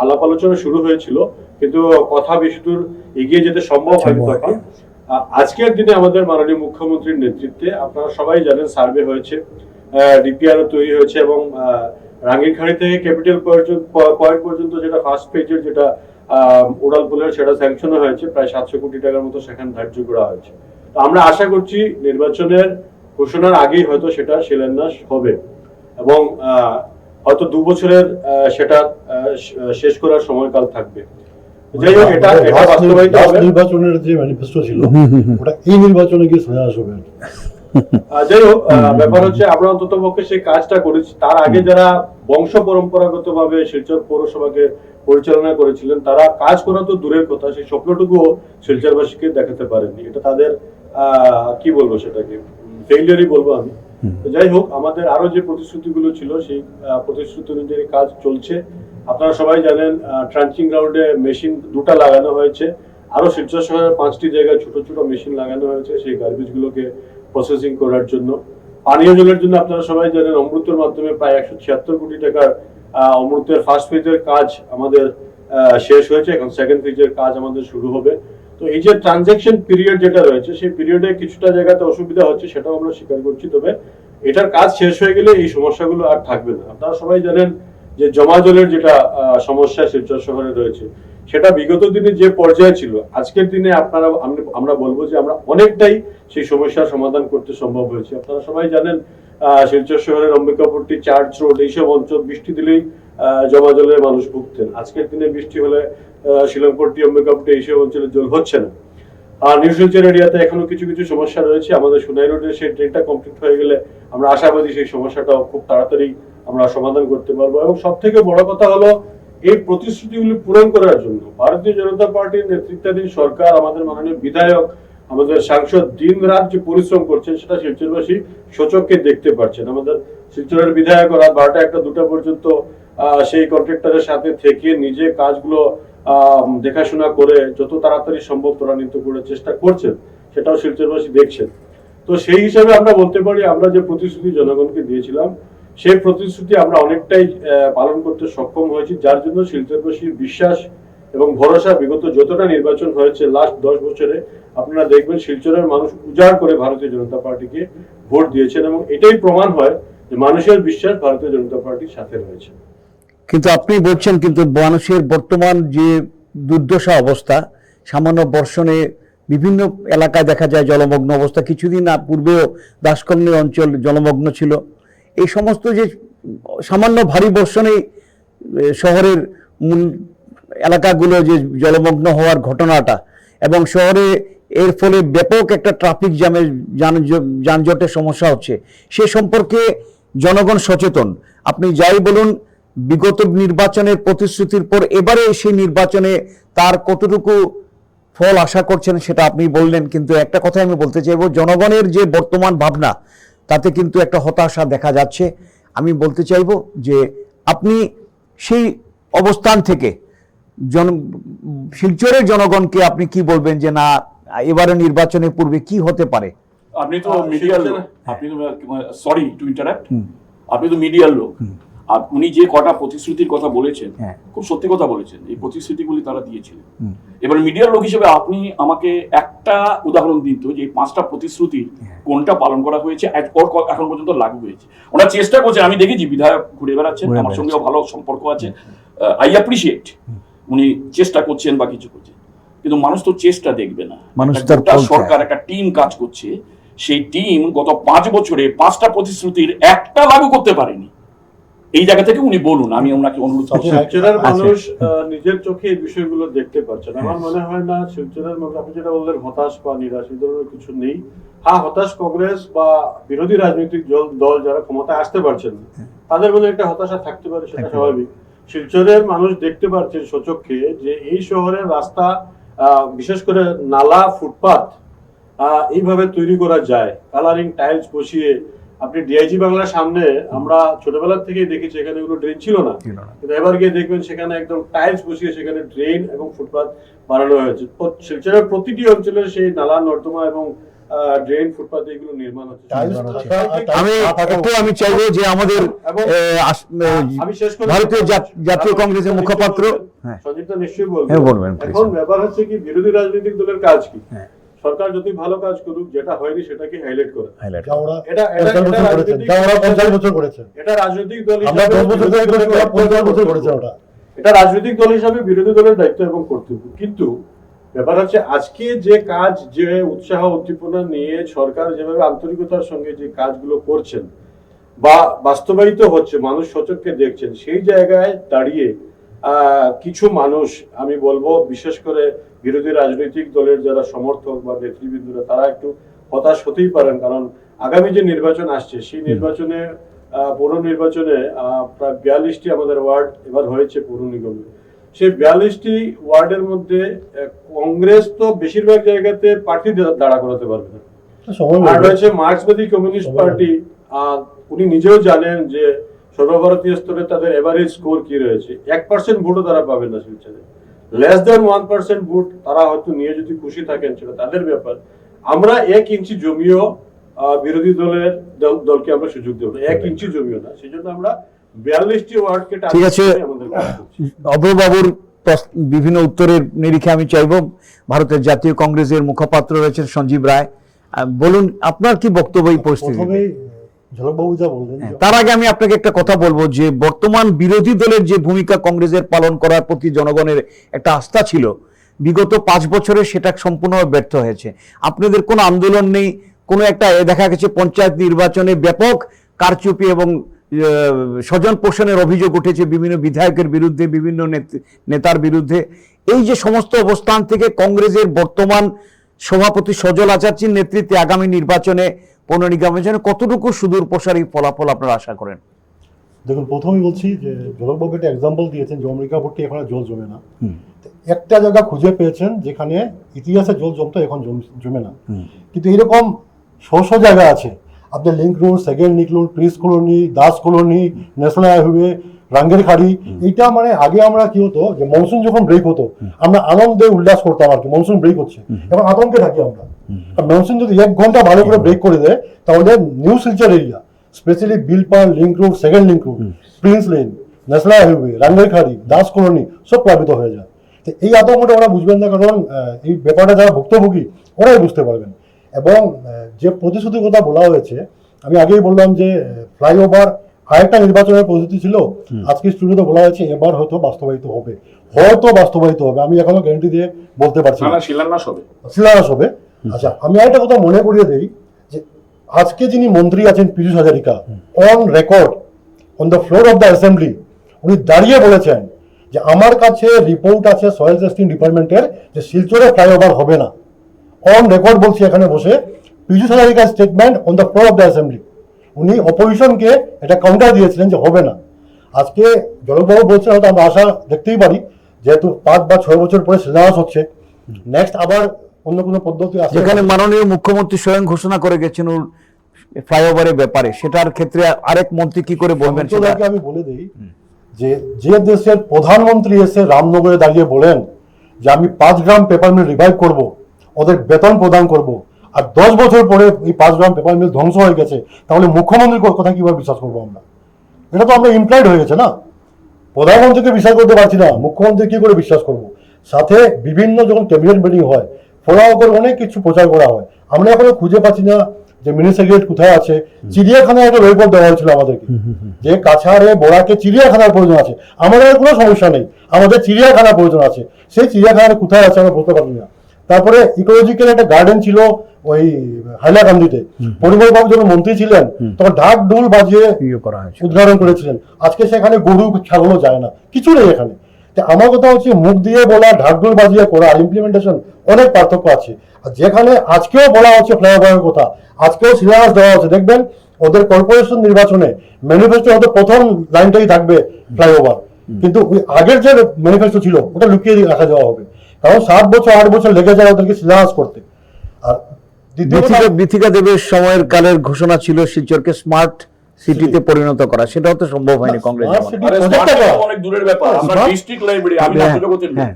আলাপ আলোচনা শুরু হয়েছিল, কিন্তু কথা বেশি দূর এগিয়ে যেতে সম্ভব হয়নি তখন। আজকের দিনে আমাদের মাননীয় মুখ্যমন্ত্রীর নেতৃত্বে আপনারা সবাই জানেন সার্ভে হয়েছে, ডিপিআর তৈরি হয়েছে, এবং রাঙ্গিরখাড়ি থেকে ক্যাপিটাল পয়েন্ট পর্যন্ত যেটা ফার্স্ট পেজের যেটা উড়ালপুলের সেটা স্যাংশন হয়েছে, প্রায় 700 কোটি টাকার মতো সেখানে ধার্য করা হয়েছে। তো আমরা আশা করছি নির্বাচনের ঘোষণার আগেই হয়তো সেটা শিলান্যাস হবে, এবং হয়তো 2 বছরের সেটা শেষ করার সময়কাল থাকবে। যাই হোক, এটা বাস্তবায়িত হবে। নির্বাচনের যে ম্যানিফেস্টো ছিল ওটা এই নির্বাচনে গিয়ে সহায়ক হবে। যাই হোক, ব্যাপার হচ্ছে আমরা অন্তত পক্ষে সেই কাজটা করেছি। তার আগে যারা বংশ পরম্পরাগত ভাবে শিলচর পৌরসভাকে পরিচালনা করেছিলেন তারা কাজ করা তো দূরের কথা, সেই স্বপ্নটুকুও শিলচরবাসীকে দেখাতে পারেননি। এটা তাদের কি বলবো, সেটাকে ফেইলিয়ারই বলবো আমি। যাই হোক, আমাদের আরো যে প্রতিশ্রুতিগুলো ছিল সেই প্রতিশ্রুতি অনুযায়ী কাজ চলছে। আপনারা সবাই জানেন ট্রাঞ্চিং গ্রাউন্ডে মেশিন 2টা লাগানো হয়েছে, আরো শিলচর শহরের 5টি জায়গায় ছোট ছোট মেশিন লাগানো হয়েছে সেই গার্বেজ গুলোকে প্রসেসিং করার জন্য। পানীয় জলের জন্য আপনারা সবাই জানেন অমৃতের মাধ্যমে প্রায় 176 কোটি টাকার অমৃতের ফার্স্ট ফেজের কাজ আমাদের শেষ হয়েছে, এখন সেকেন্ড ফেজের কাজ আমাদের শুরু হবে। তো এই যে ট্রানজাকশন পিরিয়ড যেটা রয়েছে সেই পিরিয়ডে কিছুটা জায়গাতে অসুবিধা হচ্ছে, সেটাও আমরা স্বীকার করছি, তবে এটার কাজ শেষ হয়ে গেলে এই সমস্যাগুলো আর থাকবে না। আপনারা সবাই জানেন যে জমা জলের যেটা সমস্যা শিলচর শহরে রয়েছে সেটা বিগত দিনে যে পর্যায়ে ছিল, আজকের দিনে আমরা বলবো যে আমরা অনেকটাই সেই সমস্যার সমাধান করতে সম্ভব হয়েছে। আপনারা সবাই জানেন শিলচর শহরের অম্বিকাপুরটি, চার্চ রোড, এইসব অঞ্চল বৃষ্টি দিলেই জমা জলে মানুষ ভুগতেন। আজকের দিনে বৃষ্টি হলে শিলংপট্টি, অম্বিকাপুরটি এইসব অঞ্চলে জল হচ্ছে না। আর নিউ শিলচর এরিয়াতে এখনো কিছু কিছু সমস্যা রয়েছে। আমাদের সোনাই রোডের সেই ট্রেনটা কমপ্লিট হয়ে গেলে আমরা আশাবাদী সেই সমস্যাটাও খুব তাড়াতাড়ি আমরা সমাধান করতে পারবো। এবং সব থেকে বড় কথা হলো এই প্রতিশ্রুতিগুলি পূরণ করার জন্য ভারতীয় জনতা পার্টির নেতৃত্বাধীন সরকার, আমাদের মাননীয় বিধায়ক, আমাদের সাংসদ দিন রাত যে পরিশ্রম করছেন সেটা শিলচরবাসী সচক্ষে দেখতে পাচ্ছেন। আমাদের শিলচরের বিধায়ক রাত 12টা 1টা 2টা পর্যন্ত সেই কন্ট্রাক্টরের সাথে থেকে নিজে কাজগুলো দেখাশোনা করে যত তাড়াতাড়ি সম্ভব ত্বরান্বিত করার চেষ্টা করছেন, সেটাও শিলচরবাসী দেখছেন। তো সেই হিসাবে আমরা বলতে পারি আমরা যে প্রতিশ্রুতি জনগণকে দিয়েছিলাম সেই প্রতিশ্রুতি আমরা অনেকটাই পালন করতে সক্ষম হয়েছি, যার জন্য শিলচরবাসীর বিশ্বাস এবং ভরসা বিগত যতটা নির্বাচন হয়েছে লাস্ট 10 বছরে আপনারা দেখবেন শিলচরের মানুষ উজাড় করে ভারতীয় জনতা পার্টিকে ভোট দিয়েছেন, এবং এটাই প্রমাণ হয় যে মানুষের বিশ্বাস ভারতীয় জনতা পার্টির সাথে রয়েছে। কিন্তু আপনি বলছেন কিন্তু মানুষের বর্তমান যে দুর্দশা অবস্থা, সামান্য বর্ষণে বিভিন্ন এলাকায় দেখা যায় জলমগ্ন অবস্থা, কিছুদিন পূর্বেও দাসকন্যা অঞ্চল জলমগ্ন ছিল। এই সমস্ত যে সামান্য ভারী বর্ষণে শহরের মূল এলাকাগুলো যে জলমগ্ন হওয়ার ঘটনাটা, এবং শহরে এর ফলে ব্যাপক একটা ট্রাফিক জ্যামের যানজটের সমস্যা হচ্ছে, সে সম্পর্কে জনগণ সচেতন। আপনি যাই বলুন, বিগত নির্বাচনের প্রতিশ্রুতির পর এবারে সেই নির্বাচনে তার কতটুকু ফল আশা করছেন সেটা আপনি বললেন, কিন্তু একটা কথা আমি বলতে চাইবো, জনগণের যে বর্তমান ভাবনা তাতে কিন্তু একটা হতাশা দেখা যাচ্ছে। আমি বলতে চাইবো যে আপনি সেই অবস্থান থেকে শিলচরের জনগণকে আপনি কি বলবেন যে না এবারে নির্বাচনের পূর্বে কি হতে পারে? আপনি তো মিডিয়ার লোক, আপনি তো সরি টু ইন্টারাপ্ট, আপনি তো মিডিয়ার লোক। উনি যে কটা প্রতিশ্রুতির কথা বলেছেন খুব সত্যি কথা বলেছেন, এই প্রতিশ্রুতিগুলি তারা দিয়েছিলেন। এবার মিডিয়ার লোক হিসেবে আপনি আমাকে একটা উদাহরণ দিন তো যে এই 5টা প্রতিশ্রুতি কোনটা পালন করা হয়েছে এখন পর্যন্ত লাগু হয়েছে। ওনারা চেষ্টা করছে, আমি দেখেছি বিধায়ক ঘুরে বেড়াচ্ছেন, আমার সঙ্গেও ভালো সম্পর্ক আছে, আই অ্যাপ্রিসিয়েট উনি চেষ্টা করছেন বা কিছু করছেন, কিন্তু মানুষ তো চেষ্টা দেখবে না। সরকার একটা টিম কাজ করছে, সেই টিম গত 5 বছরে 5টা প্রতিশ্রুতির একটা লাগু করতে পারেনি। এই জায়গা থেকে উনি বলুন, আমি ওনাকে অনুরোধ করছি। শিলচরের মানুষ নিজের চোখে এই বিষয়গুলো দেখতে পাচ্ছেন। আমার মনে হয় না শিলচরের মানুষ, আপনি যেটা বললেন হতাশ বা নিরাশ, এই ধরনের কিছু নেই। হ্যাঁ, হতাশ কংগ্রেস বা বিরোধী রাজনৈতিক দল যারা ক্ষমতায় আসতে পারছেন তাদের মধ্যে একটা হতাশা থাকতে পারে, সেটা স্বাভাবিক। শিলচরের মানুষ দেখতে পাচ্ছেন সচক্ষে যে এই শহরের রাস্তা, বিশেষ করে নালা, ফুটপাথ এইভাবে তৈরি করা যায়, কালারিং টাইলস বসিয়ে আপনি ডিআইজি বাংলার সামনে আমরা ছোটবেলা থেকেই দেখেছি এখানে কোনো ড্রেন ছিল না, কিন্তু এবার গিয়ে দেখবেন সেখানে একদম টাইলস বসিয়ে সেখানে ড্রেন এবং ফুটপাথ বানানো হয়েছে। শিলচরের প্রতিটি অঞ্চলে সেই নালা নর্দমা এবং ড্রেন ফুটপাথ এগুলো নির্মাণ হচ্ছে। আমি চাইবো যে আমাদের আমি শেষ করি, ভারতীয় জাতীয় কংগ্রেসের মুখপাত্র সঞ্জিত নিশ্চয়ই বলবেন। এখন ব্যাপার হচ্ছে কি, বিরোধী রাজনৈতিক দলের কাজ কি? সরকার যদি ভালো কাজ করুক, যেটা হয়নি সেটাকে হাইলাইট করে। এটা রাজনৈতিক দল এটা রাজনৈতিক দল হিসাবে বিরোধী দলের দায়িত্ব এবং কর্তব্য। কিন্তু ব্যাপার হচ্ছে আজকে যে কাজ, যে উৎসাহ উদ্দীপনা নিয়ে সরকার যেভাবে আন্তরিকতার সঙ্গে যে কাজগুলো করছেন বা বাস্তবায়িত হচ্ছে, মানুষ সচক্ষে দেখছেন, সেই জায়গায় দাঁড়িয়ে কিছু মানুষ, আমি বলবো বিশেষ করে বিরোধী রাজনৈতিক দলের যারা সমর্থক বা নেতৃবৃন্দরা, তারা একটু হতাশ হতেই পারেন। কারণ আগামী যে নির্বাচন আসছে, সেই নির্বাচনে পৌর নির্বাচনে প্রায় 42টি আমাদের ওয়ার্ড এবার হয়েছে পৌর নিগমে। সেই 42টি ওয়ার্ডের মধ্যে কংগ্রেস তো বেশিরভাগ জায়গাতে প্রার্থী দাঁড়া করাতে পারবে না। আর রয়েছে মার্ক্সবাদী কমিউনিস্ট পার্টি, উনি নিজেও জানেন যে সর্বভারতীয় স্তরে তাদের এভারেজ স্কোর কি রয়েছে। 1% ভোটও তারা পাবেন না শিলচরে। লেস দেন 1% ভোট তারা হয়তো নিয়ে যদি খুশি থাকেন সেটা তাদের ব্যাপার। আমরা 1 ইঞ্চি জমিও বিরোধী দলকে আমরা সুযোগ দেব না, 1 ইঞ্চি জমিও না। সেই জন্য আমরা 42টি ওয়ার্ডকে ঠিক আছে, অভয়বাবুর বিভিন্ন উত্তরের নিরিখে আমি চাইব ভারতের জাতীয় কংগ্রেসের মুখপাত্র রয়েছেন সঞ্জীব রায়, বলুন আপনার কি বক্তব্য এই পরিস্থিতিতে? তার আগে আমি আপনাকে একটা কথা বলবো যে বর্তমান বিরোধী দলের যে ভূমিকা কংগ্রেসের পালন করার প্রতি জনগণের একটা আস্থা ছিল, বিগত 5 বছরে সেটা সম্পূর্ণভাবে ব্যর্থ হয়েছে। আপনাদের কোনো আন্দোলন নেই, কোনো একটা দেখা গেছে পঞ্চায়েত নির্বাচনে ব্যাপক কারচুপি এবং স্বজন পোষণের অভিযোগ উঠেছে বিভিন্ন বিধায়কের বিরুদ্ধে, বিভিন্ন নেতার বিরুদ্ধে। এই যে সমস্ত অবস্থান থেকে কংগ্রেসের বর্তমান সভাপতি সজল আচার্যের নেতৃত্বে আগামী নির্বাচনে পৌর নির্বাচনে কতটুকু সুদূর প্রসারী ফলাফল আপনারা আশা করেন? দেখুন, প্রথমেই বলছি যে জলকবাবু একটা এক্সাম্পল দিয়েছেন যে অমরিকাপুরটি এখন জল জমে না। একটা জায়গা খুঁজে পেয়েছেন যেখানে ইতিহাসে জল জমতো, এখন জমে না। কিন্তু এরকম শো জায়গা আছে, আপনার link road, second link road, Prince colony, Das colony, national highway, Rangir Khari. এইটা মানে আগে আমরা কি হতো যে মনসুন যখন ব্রেক হতো আমরা আনন্দে উল্লাস করতাম আর কি, মনসুন ব্রেক হচ্ছে, এখন আতঙ্কে থাকি আমরা। মনসুন যদি 1 ঘন্টা ভালো করে ব্রেক করে দেয় তাহলে new Silchar area, specially Bilpal, link road, second link road, Prince lane, national highway, Rangir Khari, Das colony সব প্লাবিত হয়ে যায়। তো এই আতঙ্কটা ওরা বুঝবেন না, কারণ এই ব্যাপারটা যারা ভুক্তভোগী ওরাই বুঝতে পারবেন। এবং যে প্রতিশ্রুতির কথা বলা হয়েছে, আমি আগেই বললাম যে ফ্লাইওভার আরেকটা নির্বাচনের পদ্ধতি ছিল, আজকে স্টুডিওতে বলা হয়েছে এবার হয়তো বাস্তবায়িত হবে, আমি এখনো গ্যারান্টি দিয়ে বলতে পারছি না, শিলান্যাস হবে। আচ্ছা, আমি আরেকটা কথা মনে করিয়ে দেই যে আজকে যিনি মন্ত্রী আছেন Piyush Hazarika, on record on the floor of the assembly উনি দাঁড়িয়ে বলেছেন যে আমার কাছে রিপোর্ট আছে সয়েল টেস্টিং ডিপার্টমেন্টের যে শিলচরে ফ্লাইওভার হবে না। অন রেকর্ড বলছি এখানে বসে, পীযূষ হাজারিকার statement on the floor of the assembly. উনি অপোজিশনকে এটা কাউন্টার দিয়েছিলেন যে হবে না। আজকে জলকবাবু বলছেন হয়তো আমরা আশা দেখতেই পারি, যেহেতু 5 বা 6 বছর পরে শিলান্যাস হচ্ছে, নেক্সট আবার অন্য কোনো পদ্ধতি আছে যেখানে মাননীয় মুখ্যমন্ত্রী স্বয়ং ঘোষণা করে গেছেন ফ্লাইওভারের ব্যাপারে, সেটার ক্ষেত্রে আরেক মন্ত্রী কি করে বলবেন? আমি বলে দিই যে দেশের প্রধানমন্ত্রী এসে রামনগরে দাঁড়িয়ে বলেন যে আমি 5 গ্রাম পেপার মিল রিভাইভ করব, ওদের বেতন প্রদান করব, আর 10 বছর পরে এই 5 গ্রাম পেপার মিল ধ্বংস হয়ে গেছে, তাহলে মুখ্যমন্ত্রীর কথা কিভাবে বিশ্বাস করবো আমরা? এটা তো আমরা ইমপ্লয়েড হয়ে গেছে না। প্রধানমন্ত্রীকে বিশ্বাস করতে পারছি না, মুখ্যমন্ত্রী কি করে বিশ্বাস করব? সাথে বিভিন্ন যখন ক্যাবিনেট মিটিং হয়, ফোরাও করে অনেক কিছু প্রচার করা হয়, আমরা এখনো খুঁজে পাচ্ছি না যে মিনি সেক্রেটারি কোথায় আছে। চিড়িয়াখানায় একটা রিপোর্ট দেওয়া হয়েছিল আমাদেরকে যে কাছাড়ে বোরাকে চিড়িয়াখানার প্রয়োজন আছে, আমাদের কোনো সমস্যা নেই, আমাদের চিড়িয়াখানার প্রয়োজন আছে, সেই চিড়িয়াখানা কোথায় আছে আমরা বুঝতে পারছি না। তারপরে ইকোলজিক্যাল একটা গার্ডেন ছিল ওই হাইলাকান্দিতে, পরিমলবাবু যখন মন্ত্রী ছিলেন তখন ঢাক ঢোল বাজিয়ে উদ্ঘাটন করেছিলেন। আজকে সেখানে গরু ছাগলও যায় না, কিছু নেই এখানে। আমার কথা হচ্ছে মুখ দিয়ে বলা, ঢাক ঢোল বাজিয়ে করা আর ইমপ্লিমেন্টেশন অনেক পার্থক্য আছে। আর যেখানে আজকেও বলা হচ্ছে ফ্লাইওভারের কথা, আজকেও শিলান্যাস দেওয়া হচ্ছে, দেখবেন ওদের কর্পোরেশন নির্বাচনে ম্যানিফেস্টো হয়তো প্রথম লাইনটাই থাকবে ফ্লাইওভার, কিন্তু ওই আগের যে ম্যানিফেস্টো ছিল ওটা লুকিয়ে রাখা দেওয়া হবে, কারণ 7 বছর 8 বছর লেগে যায় ওদেরকে শিলান্যাস করতে। আর দ্বিতীয় কথা, বিথিকা দেবের সময়ের কালের ঘোষণা ছিল শিলচরকে স্মার্ট সিটিতে পরিণত করা, সেটাও তো সম্ভব হয়নি কংগ্রেস Smart আমলে। city আরে project smart টা city অনেক দূরের ব্যাপার। আমরা Smart- ডিস্ট্রিক্ট লাইব্রেরি, আমি হ্যাঁ, নাট্যজগতের লোক। হ্যাঁ।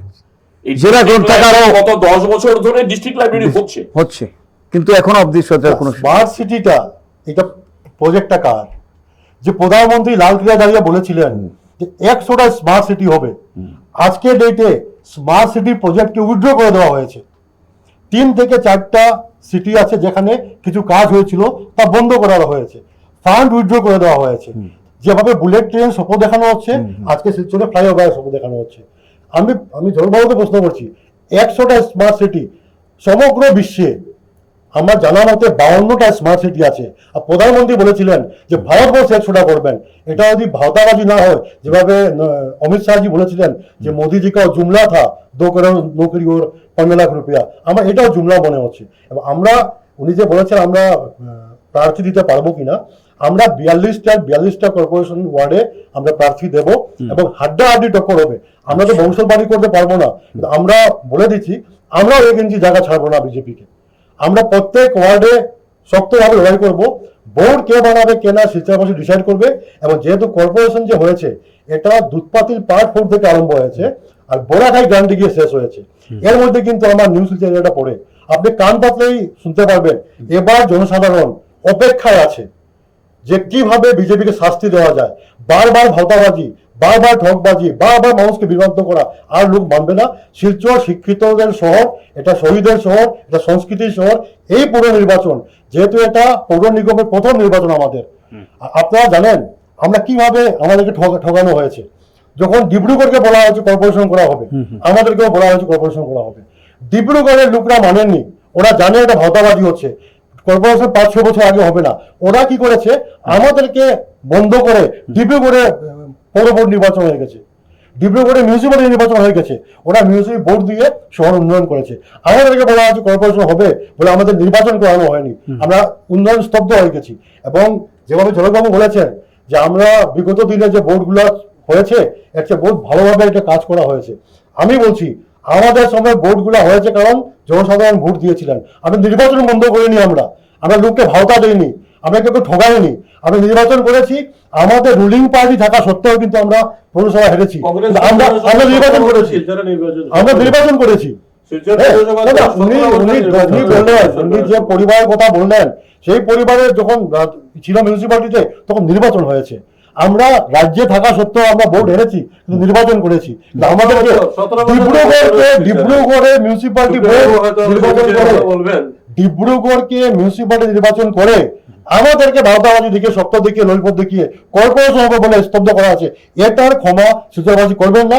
এই জেলা district গ্রন্থাগারও library গত 10 বছর ধরে ডিস্ট্রিক্ট লাইব্রেরি হচ্ছে। কিন্তু এখন অবধি সেটার কোনো স্মার্ট সিটিটা, এটা প্রজেক্টটা কার? যে প্রধানমন্ত্রী লালকিল্লা দাঁড়িয়ে বলেছিলেন যে 100টা স্মার্ট সিটি হবে, আজকে ডেটে স্মার্ট সিটি প্রজেক্টকে উইথড্র করে দেওয়া হয়েছে। 3 থেকে 4টা সিটি আছে যেখানে কিছু কাজ হয়েছিল তা বন্ধ করা হয়েছে, ফান্ড উইথড্র করে দেওয়া হয়েছে। যেভাবে বুলেট ট্রেন স্বপ্ন দেখানো হচ্ছে, আজকে শিলচরে ফ্লাইওভার স্বপ্ন দেখানো হচ্ছে। আমি জলবায়ুকে প্রশ্ন করছি, 100টা স্মার্ট সিটি সমগ্র বিশ্বে আমার জানা মতে 52টা স্মার্ট সিটি আছে, আর প্রধানমন্ত্রী বলেছিলেন যে ভারতবর্ষ 100টা করবেন। এটা যদি ভাওতাবাজি না হয়, যেভাবে অমিত শাহজি বলেছিলেন যে মোদিজি কা জুমলা থা 2 করোড় নৌকরি ওর 15 লাখ রুপিয়া, আমার এটাও জুমলা মনে হচ্ছে। এবং আমরা, উনি যে বলেছেন আমরা প্রার্থী দিতে পারবো কিনা, আমরা 42টা কর্পোরেশন ওয়ার্ডে আমরা প্রার্থী দেব এবং হাড্ডাহাড্ডি টক্কর হবে। আমরা তো ভবিষ্যৎবাণী করতে পারবো না, কিন্তু আমরা বলে দিচ্ছি আমরাও 1 ইঞ্চি জায়গা ছাড়বো না বিজেপিকে। আমরা প্রত্যেক ওয়ার্ডে শক্তভাবে লড়াই করব। বোর্ড কে বানাবে কে না শিলচরবাসী ডিসাইড করবে। এবং যেহেতু কর্পোরেশন যে হয়েছে, এটা দুধপাতিল পার্ট 4 থেকে আরম্ভ হয়েছে আর বোরাখাই গ্রান্টে গিয়ে শেষ হয়েছে। এর মধ্যে কিন্তু আমার নিউজ শিলচর এরিয়াটা পড়ে, আপনি কান পাতলেই শুনতে পারবেন। এবার জনসাধারণ অপেক্ষায় আছে যে কিভাবে বিজেপিকে শাস্তি দেওয়া যায়। বারবার ভাওতাবাজি, বারবার ঠকবাজি, বারবার মানুষকে বিভ্রান্ত করা আর লোক মানবে না। শিলচর শিক্ষিতদের শহর, এটা শহীদের শহর, এটা সংস্কৃতির শহর। এই পৌর নির্বাচন, যেহেতু এটা পৌর নিগমের প্রথম নির্বাচন আমাদের, আপনারা জানেন আমরা কিভাবে আমাদেরকে ঠকানো হয়েছে। যখন ডিব্রুগড়কে বলা হয়েছে কর্পোরেশন করা হবে, আমাদেরকেও বলা হয়েছে কর্পোরেশন করা হবে। ডিব্রুগড়ের লোকরা মানেননি, ওরা জানে এটা ভাওতাবাজি হচ্ছে, কর্পোরেশন 5-6 বছর আগে হবে না। ওরা কি করেছে, আমাদেরকে বন্ধ করে ডিব্রুগড়ে পৌর বোর্ড নির্বাচন হয়ে গেছে, ডিব্রুগড়ে মিউনিসিপ্যালিটি নির্বাচন হয়ে গেছে। ওরা মিউনিসিপ্যালিটি বোর্ড দিয়ে শহর উন্নয়ন করেছে। আমাদেরকে বলা হচ্ছে কর্পোরেশন হবে বলে আমাদের নির্বাচন করানো হয়নি, আমরা উন্নয়ন স্তব্ধ হয়ে গেছি। এবং যেভাবে জলবাবু বলেছেন যে আমরা বিগত দিনে যে বোর্ডগুলো হয়েছে এর চেয়ে বহুত ভালোভাবে এটা কাজ করা হয়েছে। আমি বলছি আমাদের সময় বোর্ডগুলো হয়েছে কারণ জনসাধারণ ভোট দিয়েছিলেন। আমরা নির্বাচন বন্ধ করিনি, আমরা লোককে ভাওতা দিইনি, আমরা কেউ ঠগাইনি। আমরা নির্বাচন করেছি, আমাদের রুলিং পার্টি থাকা সত্ত্বেও কিন্তু আমরা পৌরসভা হেরেছি। আমরা নির্বাচন করেছি, আমরা নির্বাচন করেছি। উনি যে পরিবারের কথা বললেন, সেই পরিবারের যখন ছিল মিউনিসিপ্যালিটিতে তখন নির্বাচন হয়েছে। আমরা রাজ্যে থাকা সত্ত্বেও আমরা ভোট হেরেছি, কিন্তু নির্বাচন করেছি। আমাদেরকে ডিব্রুগড়ে মিউনিসিপ্যালিটি নির্বাচন করে, ডিব্রুগড়কে মিউনিসিপ্যালিটি নির্বাচন করে আমাদেরকে ভাওতাবাজি দেখিয়ে, শক্ত দেখিয়ে, লোলপথ দেখিয়ে কর্পোরেশন হবে বলে স্তব্ধ করা আছে। এটার ক্ষমা শিলচরবাসী করবেন না।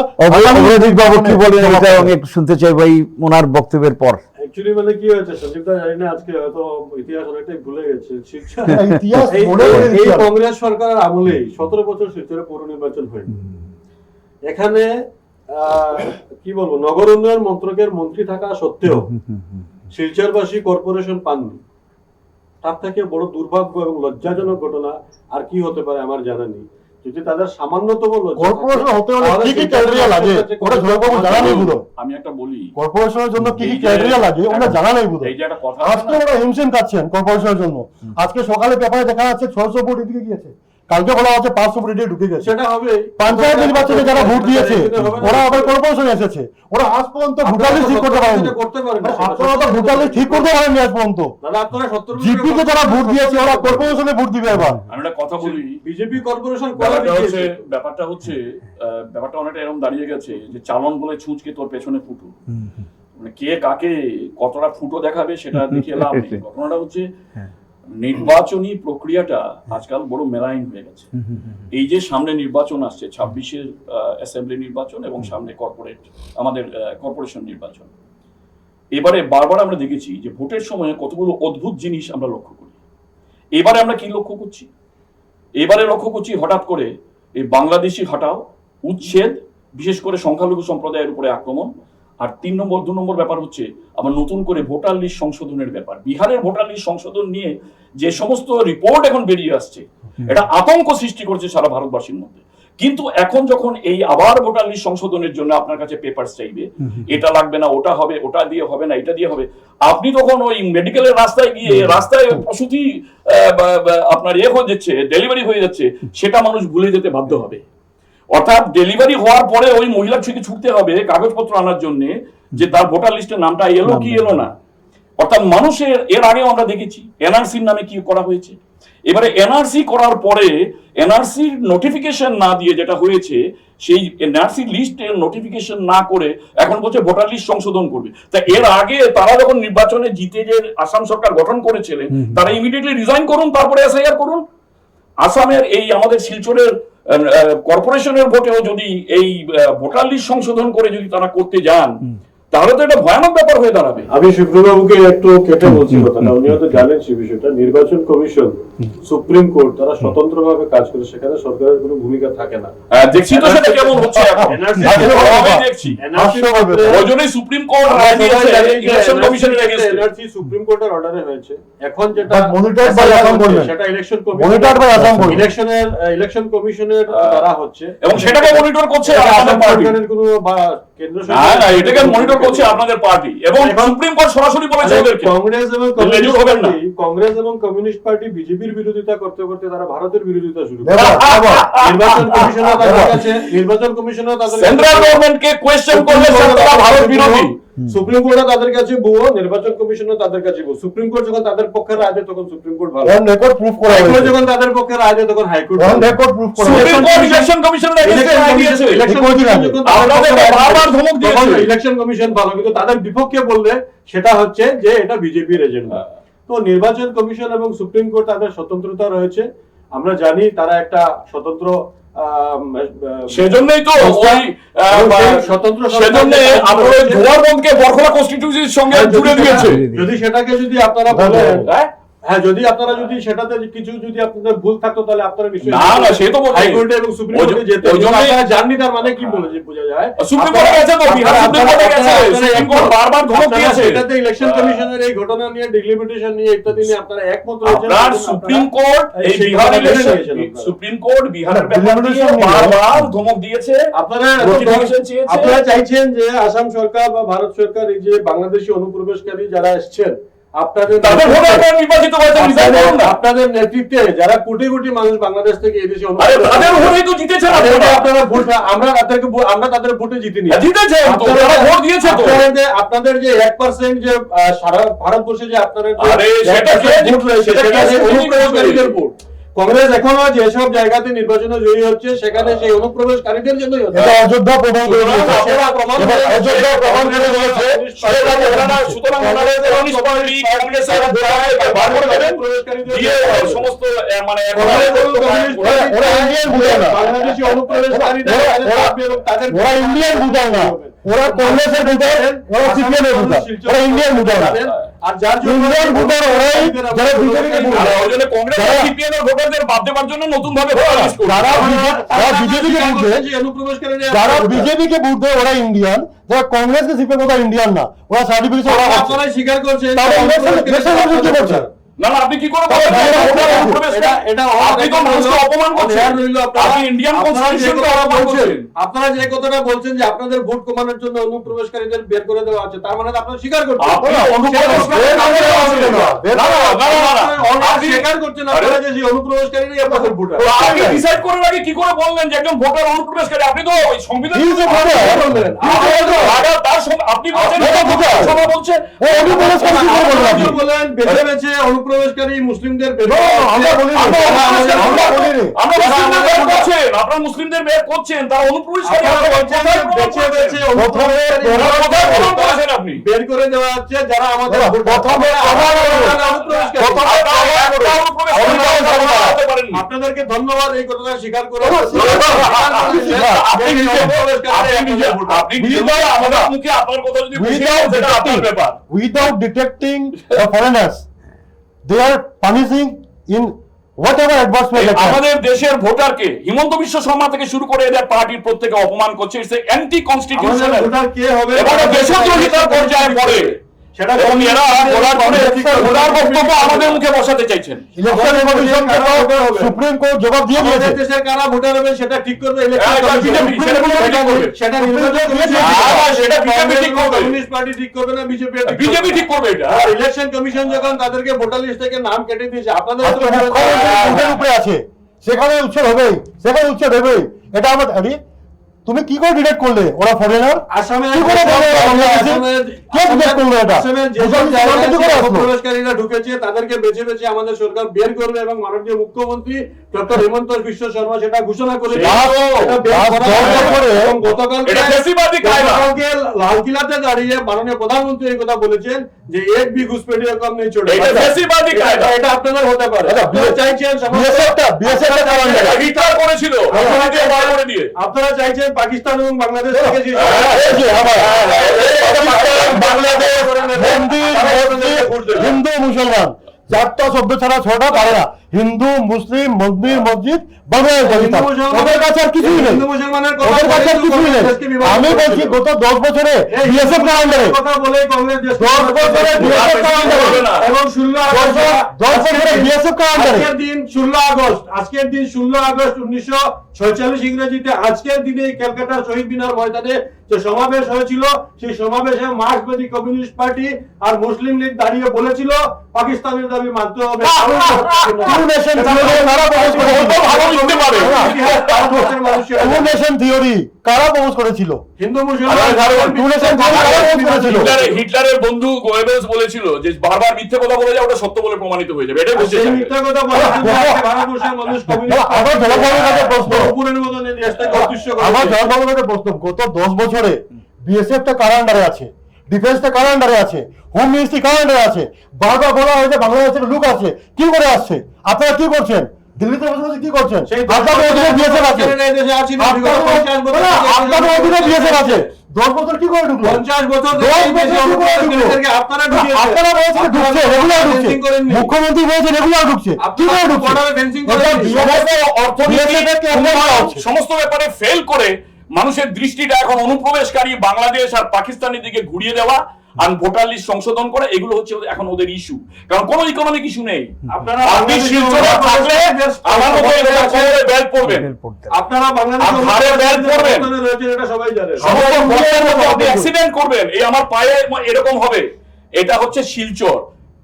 বাবু কি বলেন এটা আমি একটু শুনতে চাই ভাই ওনার বক্তব্যের পর। অ্যাকচুয়ালি মানে কি হয়েছে সঞ্জীবদা জানি না, আজকে হয়তো ইতিহাস অনেকটাই ভুলে গেছে। এই কংগ্রেস সরকারের আমলেই 17 বছর শিলচরে পৌর নির্বাচন হয়নি। এখানে কি বলবো, নগর উন্নয়ন মন্ত্রকের মন্ত্রী থাকা সত্ত্বেও শিলচরবাসী কর্পোরেশন পাননি। তার থেকে বড় দুর্ভাগ্য এবং লজ্জাজনক ঘটনা আর কি হতে পারে আমার জানা নেই। যদি তাদের সামান্যতম কর্পোরেশন হতে হলে কি কি ক্রাইটেরিয়া লাগে ওটা জলবাবু জানা নেই বুঝো। আমি একটা বলি, কর্পোরেশনের জন্য কি কি ক্রাইটেরিয়া লাগে ওটা জানা নেই বুঝো। এই যে একটা কথা আজকে ওরা হিমশিম খাচ্ছেন কর্পোরেশনের জন্য। আজকে সকালে পেপারে দেখা যাচ্ছে 600 ভোট এদিকে গিয়েছে, কালকে বলা হচ্ছে 500 ভোট এদিকে ঢুকে গেছে। সেটা হবে পঞ্চায়েত নির্বাচনে যারা ভোট দিয়েছে ওরা আবার কর্পোরেশনে এসেছে, ওরা আজ পর্যন্ত ভোটারলিস্ট ঠিক করতে পারেনি। আপনারা তো ভোটারলিস্ট ঠিক করতে পারেননি আজ পর্যন্ত। জিপি কে যারা ভোট দিয়েছে ওরা কর্পোরেশনে ভোট দিবে এবার। আমি একটা কথা বলি, বিজেপি কর্পোরেশন ব্যাপারটা অনেকটা এরকম দাঁড়িয়ে গেছে যে চালন বলে ছুঁচকে তোর পেছনে ফুটো। মানে কে কাকে কতটা ফুটো দেখাবে সেটা দেখে লাভ নেই। ঘটনাটা হচ্ছে নির্বাচনী প্রক্রিয়াটা আজকাল বড় মেলাইন হয়ে গেছে। এই যে সামনে নির্বাচন আসছে 26-এর অ্যাসেম্বলি নির্বাচন এবং সামনে আমাদের কর্পোরেশন নির্বাচন, এবারে বারবার আমরা দেখেছি যে ভোটের সময় কতগুলো অদ্ভুত জিনিস আমরা লক্ষ্য করি। এবারে আমরা কি লক্ষ্য করছি? এবারে লক্ষ্য করছি হঠাৎ করে এই বাংলাদেশি হটাও, উচ্ছেদ, বিশেষ করে সংখ্যালঘু সম্প্রদায়ের উপরে আক্রমণ। আর 2 নম্বর ব্যাপার হচ্ছে আবার নতুন করে ভোটার লিস্ট সংশোধনের ব্যাপার। বিহারের ভোটার লিস্ট সংশোধন নিয়ে যে সমস্ত রিপোর্ট এখন বেরিয়ে আসছে, এটা আতঙ্ক সৃষ্টি করছে সারা ভারতবাসীর মধ্যে। কিন্তু এখন যখন এই আবার ভোটার লিস্ট সংশোধনের জন্য আপনার কাছে পেপারস চাইবে, এটা লাগবে না, ওটা হবে, ওটা দিয়ে হবে না, এটা দিয়ে হবে, আপনি তখন ওই মেডিকেলের রাস্তায় গিয়ে রাস্তায় প্রসূতি আপনার হয়ে যাচ্ছে, ডেলিভারি হয়ে যাচ্ছে, সেটা মানুষ ভুলে যেতে বাধ্য হবে। অর্থাৎ ডেলিভারি হওয়ার পরে ওই মহিলার থেকে ছুটতে হবে কাগজপত্র আনার জন্য যে তার ভোটার লিস্টের নামটা এলো কি এলো না। অর্থাৎ মানুষের এর আগেও আমরা দেখেছি এনআরসির নামে কি করা হয়েছে। এবারে এনআরসি করার পরে এনআরসির নোটিফিকেশন না দিয়ে যেটা হয়েছে, সেই এনআরসি লিস্টের নোটিফিকেশন না করে এখন বলছে ভোটার লিস্ট সংশোধন করবে। তা এর আগে তারা যখন নির্বাচনে জিতে যে আসাম সরকার গঠন করেছিলেন, তারা ইমিডিয়েটলি রিজাইন করুন, তারপরে এসআইআর করুন। আসামের এই আমাদের শিলচরের কর্পোরেশনের ভোটেও যদি এই ভোটার লিস্ট সংশোধন করে যদি তারা করতে যান, তাহলে তো এটা ভয়ানক ব্যাপার হয়ে দাঁড়াবে। আমি সুব্রতবাবুকে একটু কেটে বলছি কথাটা, উনি হয়তো জানেন সেই বিষয়টা। নির্বাচন কমিশন, সুপ্রিম কোর্ট, তারা স্বতন্ত্রভাবে কাজ করে, সেখানে সরকারের কোনো ভূমিকা থাকে না। দেখছি তো সেটা কেমন হচ্ছে এখন, দেখছি ওই জন্যই সুপ্রিম কোর্ট রায় দিয়েছে ইলেকশন কমিশনের এগেইনস্টে। এনআরসি সুপ্রিম কোর্টের অর্ডারে হয়েছে, এখন যেটা মনিটরড বাই আসাম গভর্নমেন্ট, সেটা election monitored by Assam government, election কমিশনের দ্বারা হচ্ছে, এবং সেটাকে মনিটর করছে আমাদের পার্টি। সরকারের কোনো কেন্দ্র না না, এটাকে মনিটর করছে আপনাদের পার্টি, এবং সুপ্রিম কোর্ট সরাসরি বলেছে ওদেরকে কংগ্রেস এবং কমিউনিস্ট পার্টি বিজেপির বিরোধিতা করতে করতে তারা ভারতের বিরোধিতা শুরু করে। নির্বাচন কমিশনার তাদের সেন্ট্রাল গভর্নমেন্টকে কোয়েশ্চেন করলে তারা ভারত বিরোধী। সুপ্রিম কোর্ট তাদের কাছে ভুয়ো, নির্বাচন কমিশনার তাদের কাছে ভুয়ো। সুপ্রিম কোর্ট যখন তাদের পক্ষে রায় দেয় তখন সুপ্রিম কোর্ট ভালো, অন রেকর্ড প্রুফ করা হয়েছে, হাইকোর্ট যখন তাদের পক্ষে রায় দেয় তখন হাইকোর্ট, অন রেকর্ড প্রুফ করা সুপ্রিম হয়েছে। কোর্ট ইলেকশন কমিশনের এগেইনস্টে রায় দিয়েছে, ইলেকশন কমিশন যখন আপনাদের বারবার ধমক দিয়েছে। ইলেকশন কমিশন ভালো, কিন্তু তাদের বিপক্ষে বললে সেটা হচ্ছে যে এটা বিজেপির এজেন্ডা। তো নির্বাচন কমিশন এবং সুপ্রিম কোর্ট তাদের স্বতন্ত্রতা রয়েছে, আমরা জানি তারা একটা স্বতন্ত্র, সেজন্যই তো ওই স্বতন্ত্র সেজন্য আপনারা গোয়াবন্ধকে বরখলা কনস্টিটিউশনের সঙ্গে জুড়ে দিয়েছে। যদি সেটাকে যদি আপনারা বলেন, হ্যাঁ, যদি আপনারা যদি সেটাতে কিছু যদি আপনাদের ভুল থাকতো তাহলে আপনারা নিশ্চয়ই না না, সে তো হাইকোর্টে এবং সুপ্রিম কোর্টে যেতে, আপনারা জাননি, তার মানে কি বলে যে বোঝা যায় সুপ্রিম কোর্টে গেছে তো, বিহার সুপ্রিম কোর্টে গেছে, সুপ্রিম কোর্ট বারবার ধমক দিয়েছে। সেটাতে ইলেকশন কমিশনের এই ঘটনা নিয়ে ডিলিমিটেশন নিয়ে ইত্যাদি নিয়ে আপনারা একমত রয়েছেন। আপনার সুপ্রিম কোর্ট এই বিহার ইলেকশন, সুপ্রিম কোর্ট বিহারের ব্যাপারে বারবার ধমক দিয়েছে, আপনারা চাইছেন যে আসাম সরকার বা ভারত সরকার এই যে বাংলাদেশি অনুপ্রবেশকারী যারা এসেছেন আপনাদের নির্বাচিত হয়েছে, আপনাদের নেতৃত্বে যারা কোটি কোটি মানুষ বাংলাদেশ থেকে এদেশে তাদের ভোটে তো জিতেছেন আপনারা ভোট, আমরা তাদের ভোটে জিতিনি, জিতেছেন তো, তারা ভোট দিয়েছে তো। আপনাদের যে 1% যে সারা ভারতবর্ষে যে আপনাদের ভোট রয়েছে সেটা অনুপ্রবেশকারীদের ভোট। কংগ্রেস এখনো যেসব জায়গাতে নির্বাচনে জয়ী হচ্ছে সেখানে সেই অনুপ্রবেশকারীদের জন্যই হচ্ছে। এটা অযোধ্যা প্রমাণ করে দিয়েছে, অযোধ্যা প্রমাণ করে দিয়েছে। সুতরাং ওনারা কমিউনিস্ট পার্টি কংগ্রেসের বার করে দেবেন, দিয়ে সমস্ত মানে ওরা ইন্ডিয়ান ভোটার না, বাংলাদেশি অনুপ্রবেশকারীদের তাদের ওরা ইন্ডিয়ান ভোটার না, ওরা কংগ্রেসের ভোটার, ওরা সিপিএম এর ভোটার, ওরা ইন্ডিয়ান ভোটার না। আর যার ইন্ডিয়ান ভোটার ওরাই যারা বিজেপিকে ভোট দেয়, ওই জন্য কংগ্রেস আর সিপিএম এর ভোটারদের বাদ দেওয়ার জন্য নতুন ভাবে ভোটার লিস্ট করবে। যারা বিজেপিকে ভোট দেয়, যারা বিজেপিকে ভোট দেয় ওরা ইন্ডিয়ান, যারা কংগ্রেসকে সিপিএম ওরা ইন্ডিয়ান না, ওরা সার্টিফিকেট ওরা আপনারা স্বীকার করছেন না না, আপনি কি করে বলেন এটা আপনি তো মানুষকে অপমান করছেন, আপনি ইন্ডিয়ান কনস্টিটিউশনকে অপমান করছেন। আপনারা যে কথাটা বলছেন যে আপনাদের ভোট কমানোর জন্য অনুপ্রবেশকারীদের বের করে দেওয়া হচ্ছে, তার মানে আপনারা স্বীকার করছেন স্বীকার করছেন আপনারা যে অনুপ্রবেশকারীরাই আপনাদের ভোটার। আপনি ডিসাইড করার আগে কি করে বললেন যে একজন ভোটার অনুপ্রবেশকারী? আপনি তো ওই সংবিধান আপনি বলেন বেছে বেছে অনুপ্রবেশকারী মুসলিমদের আপনারা মুসলিমদের বের করছেন, তারা অনুপ্রবেশকারী আপনি বের করে দেওয়া হচ্ছে যারা আমাদের আপনাদেরকে ধন্যবাদ এই কথাটা স্বীকার করে without detecting the foreigners, they are punishing in whatever advancement they can. আমাদের দেশের ভোটারকে হিমন্ত বিশ্ব শর্মা থেকে শুরু করে এদের পার্টির প্রত্যেকে অপমান করছে। It's anti constitutional. ভোটার কে হবে এবং দেশদ্রোহিতার পর্যায়ে পড়ে। সেটা এবং এরা বলার পরে ওনার বক্তব্য আমাদের মুখে বসাতে চাইছেন। ইলেকশন কমিশনকে তো সুপ্রিম কোর্ট জবাব দিয়ে দিয়েছে। আমাদের দেশের কারা ভোটার হবে সেটা ঠিক করবে ইলেকশন এটা কমিশন। BJP, সেটা BJP ঠিক করবে। সেটা নির্বাচন কমিশন সেটা BJP ঠিক করবে। কমিউনিস্ট পার্টি ঠিক করবে না, বিজেপি ঠিক করবে এটা। আর ইলেকশন কমিশন যখন তাদেরকে ভোটার লিস্ট থেকে নাম কেটে দিয়েছে, আপনাদের তো মুখ্যমন্ত্রীর উপরে আছে, সেখানে উচ্ছেদ হবেই, সেখানে উচ্ছেদ হবেই। এটা আমার আরে তুমি কি করে ডিটেক্ট করলে ওরা ফরেনার? আসামে কি করে বলে ওরা বাংলাদেশি? কে ডিটেক্ট করলো এটা? আসামে যে সব জায়গায় প্রবেশকারীরা ঢুকেছে তাদেরকে বেছে বেছে আমাদের সরকার বের করবে এবং মাননীয় মুখ্যমন্ত্রী ডক্টর হেমন্ত বিশ্ব শর্মা সেটা ঘোষণা করেছে। এটা বের করা হবে। এবং গতকালকে লালকিল্লাতে দাঁড়িয়ে মাননীয় প্রধানমন্ত্রী এই কথা বলেছেন যে এক भी घुसपैठियों कम नहीं छोड़े। এটা আপনাদের হতে পারে। আপনারা চাইছেন বিএসএফ হিটলার করেছিল করে দিয়ে। আপনারা চাইছেন পাকিস্তান এবং বাংলাদেশ থেকে যে হিন্দু মুসলমান চারটা শব্দ ছাড়া ছটা পারে না। হিন্দু মুসলিম মন্দির মসজিদ বাংলাদেশ ওদের কাছে আর কিছুই নেই, ওদের কাছে আর কিছুই নেই। আমি বলছি গত 10 বছরে বিএসএফ কামান্ডারে 10 বছরে বিএসএফ কামান্ডারে এবং 10 বছরে বিএসএফ কামান্ডারে আজকের দিন 16 আগস্ট 1946 ইংরেজিতে আজকের দিনে ক্যালকাটা শহীদ মিনার ময়দানে যে সমাবেশ হয়েছিল, সেই সমাবেশে মার্ক্সবাদী কমিউনিস্ট পার্টি আর মুসলিম লীগ দাঁড়িয়ে বলেছিল পাকিস্তানের দাবি মানতে হবে। হিটলারের বন্ধু গোয়েবেলস বলেছিল যে বারবার মিথ্যে কথা বলে যায় ওটা সত্য বলে প্রমাণিত হয়ে যাবে। এটাই বলছে মিথ্যা কথা বলে ভারতবর্ষের মানুষ গত 10 বছরে বিএসএফটা কার আন্ডারে আছে, ডিফেন্সটা কার আন্ডারে আছে, হোম মিনিস্ট্রি কার আন্ডারে আছে? বারবার বলা হয়েছে বাংলাদেশের লোক আছে, কি করে আসছে? আপনারা কি করছেন? দিল্লিতে বসে বসে কি করছেন? আপনাদের অধীনে বিএসএফ আছে, আপনাদের অধীনে বিএসএফ আছে। 10 বছর কি করে ঢুকলো? 50 বছর আপনারা ঢুকছে, রেগুলার ঢুকছে। মুখ্যমন্ত্রী বলেছে রেগুলার ঢুকছে, কি করে ঢুকছে? সমস্ত ব্যাপারে ফেল করে মানুষের দৃষ্টিটা এখন অনুপ্রবেশকারী বাংলাদেশ আর পাকিস্তানের দিকে ঘুরিয়ে দেওয়া আর ভোটার লিস্ট সংশোধন করে, এগুলো হচ্ছে এখন ওদের ইস্যু। কারণ কোনো ইকোনমিক ইস্যু নেই। আপনারা শিলচরে থাকলে আমার মতো ব্যাল পড়বেন, আপনারা বাংলাদেশে ব্যাল পড়বেন, এটা সবাই জানে। আপনি অ্যাক্সিডেন্ট করবেন, এই আমার পায়ে এরকম হবে। এটা হচ্ছে শিলচর,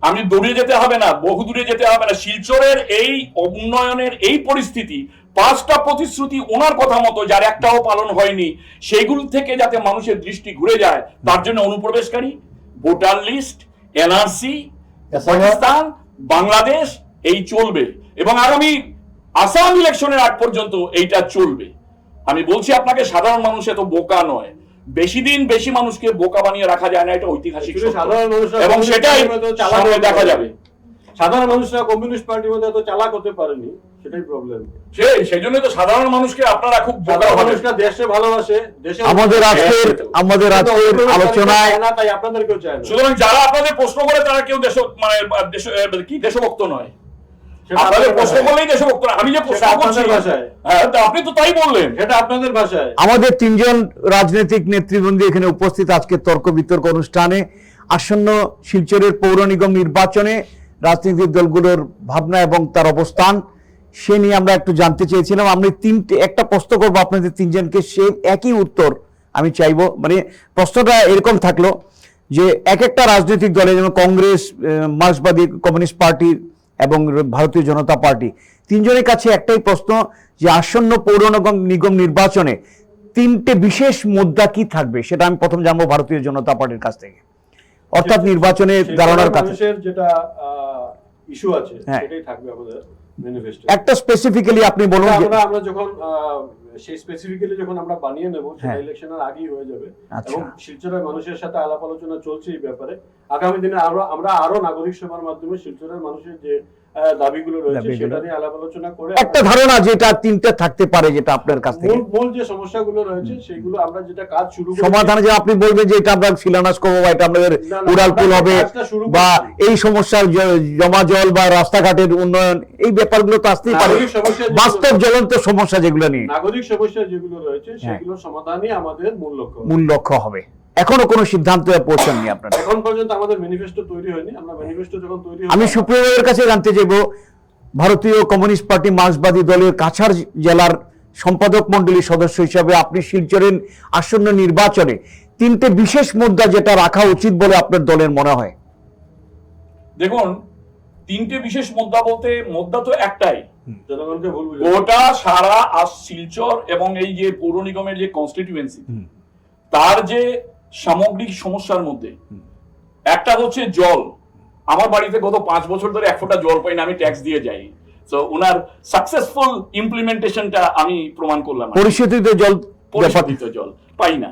আমি দূরে যেতে হবে না, বহু দূরে যেতে হবে না। শিলচরের এই উন্নয়নের এই পরিস্থিতি, 5টা প্রতিশ্রুতি ওনার কথা মতো যার একটাও পালন হয়নি, সেইগুলো থেকে যাতে মানুষের দৃষ্টি ঘুরে যায় তার জন্য অনুপ্রবেশকারী, voter list, NRC, Pakistan, Bangladesh এই চলবে এবং আগামী আসাম ইলেকশনের আগ পর্যন্ত এইটা চলবে। আমি বলছি আপনাকে, সাধারণ মানুষ এত বোকা নয়। বেশি দিন বেশি মানুষকে বোকা বানিয়ে রাখা যায় না, এটা ঐতিহাসিক এবং সেটাই সামনে দেখা যাবে। সাধারণ মানুষরা কমিউনিস্ট পার্টির মধ্যে এত চালাক হতে পারেনি, সেটাই প্রবলেম। সেই জন্য তো সাধারণ মানুষকে আপনারা খুব বোকা মানুষরা দেশে ভালোবাসে, দেশে আমাদের আজকের আলোচনায় না, তাই আপনাদেরকেও চায় না। সুতরাং যারা আপনাদের প্রশ্ন করে তারা কেউ দেশভক্ত নয়। আপনাদের প্রশ্ন করলেই দেশভক্ত না। আমি যে প্রশ্ন করছি আপনি তো তাই বললেন, এটা আপনাদের ভাষায়। আমাদের 3 জন রাজনৈতিক নেতৃবৃন্দ এখানে উপস্থিত আজকের তর্ক বিতর্ক অনুষ্ঠানে। আসন্ন শিলচরের পৌর নিগম নির্বাচনে রাজনৈতিক দলগুলোর ভাবনা এবং তার অবস্থান সে নিয়ে আমরা একটু জানতে চেয়েছিলাম। আমি একটা প্রশ্ন করবো আপনাদের 3 জনকে, সে একই উত্তর আমি চাইবো। মানে প্রশ্নটা এরকম থাকলো যে এক একটা রাজনৈতিক দলে, যেমন কংগ্রেস, মার্ক্সবাদী কমিউনিস্ট পার্টি এবং ভারতীয় জনতা পার্টি, 3 জনের কাছে একটাই প্রশ্ন যে আসন্ন পৌর নিগম নির্বাচনে 3টে বিশেষ মুদ্রা কি থাকবে, সেটা আমি প্রথম জানবো ভারতীয় জনতা পার্টির কাছ থেকে। অর্থাৎ নির্বাচনে দাঁড়ানোর কাছে যেটা ইস্যু আছে সেটাই থাকবে আমাদের ম্যানিফেস্টো। একটা স্পেসিফিক্যালি আপনি বলুন। আমরা যখন সেই স্পেসিফিক্যালি যখন আমরা বানিয়ে নেব, সেটা ইলেকশনের আগেই হয়ে যাবে এবং শিলচরের মানুষের সাথে আলাপ আলোচনা চলছে এই ব্যাপারে। আগামী দিনে আমরা আরো নাগরিক সভার মাধ্যমে শিলচরের মানুষের যে দাবিগুলো রয়েছে সেটা নিয়ে আলাপ আলোচনা করে একটা ধারণা যেটা 3টে থাকতে পারে, যেটা আপনার কাছ থেকে মূল যে সমস্যাগুলো রয়েছে সেগুলো আমরা যেটা কাজ শুরু করি, সমাধানে যে আপনি বলবেন যে এটা আমরা শিলান্যাস করবো বা এটা আমাদের উড়ালপুল হবে বা এই সমস্যার জমা জল বা রাস্তাঘাটের উন্নয়ন, এই ব্যাপারগুলো তো আসতেই পারে। বাস্তব জ্বলন্ত সমস্যা যেগুলো নিয়ে নাগরিক সমস্যা যেগুলো রয়েছে সেগুলো সমাধানই আমাদের মূল লক্ষ্য হবে। এখনো কোনো সিদ্ধান্তে পৌঁছাননি আপনারা? এখন পর্যন্ত আমাদের ম্যানিফেস্টো তৈরি হয়নি। আমরা ম্যানিফেস্টো যখন তৈরি হবে, আমি সুপ্রিয়র কাছে জানতে চাইব, ভারতীয় কমিউনিস্ট পার্টি মার্ক্সবাদী দলের কাছাড় জেলার সম্পাদক মণ্ডলীর সদস্য হিসাবে আপনি শিলচরের আসন্ন নির্বাচনে 3টে বিশেষ মুদ্রা যেটা রাখা উচিত বলে আপনার দলের মনে হয়? দেখুন, 3টে বিশেষ মুদ্রা বলতে মুদ্রা তো একটাই, জনগণকে ভুল বুঝে গোটা সারা শিলচর এবং এই যে পৌর নিগমের যে কনস্টিটিউয়েন্সি, তার যে সামগ্রিক সমস্যার মধ্যে একটা হচ্ছে জল। আমার বাড়িতে গত 5 বছর ধরে 1 ফোঁটা জল পাই না, আমি ট্যাক্স দিয়ে যাই। তো ওনার সাকসেসফুল ইমপ্লিমেন্টেশনটা আমি প্রমাণ করলাম। পরিশোধিত জল পরিশোধিত জল পাই না,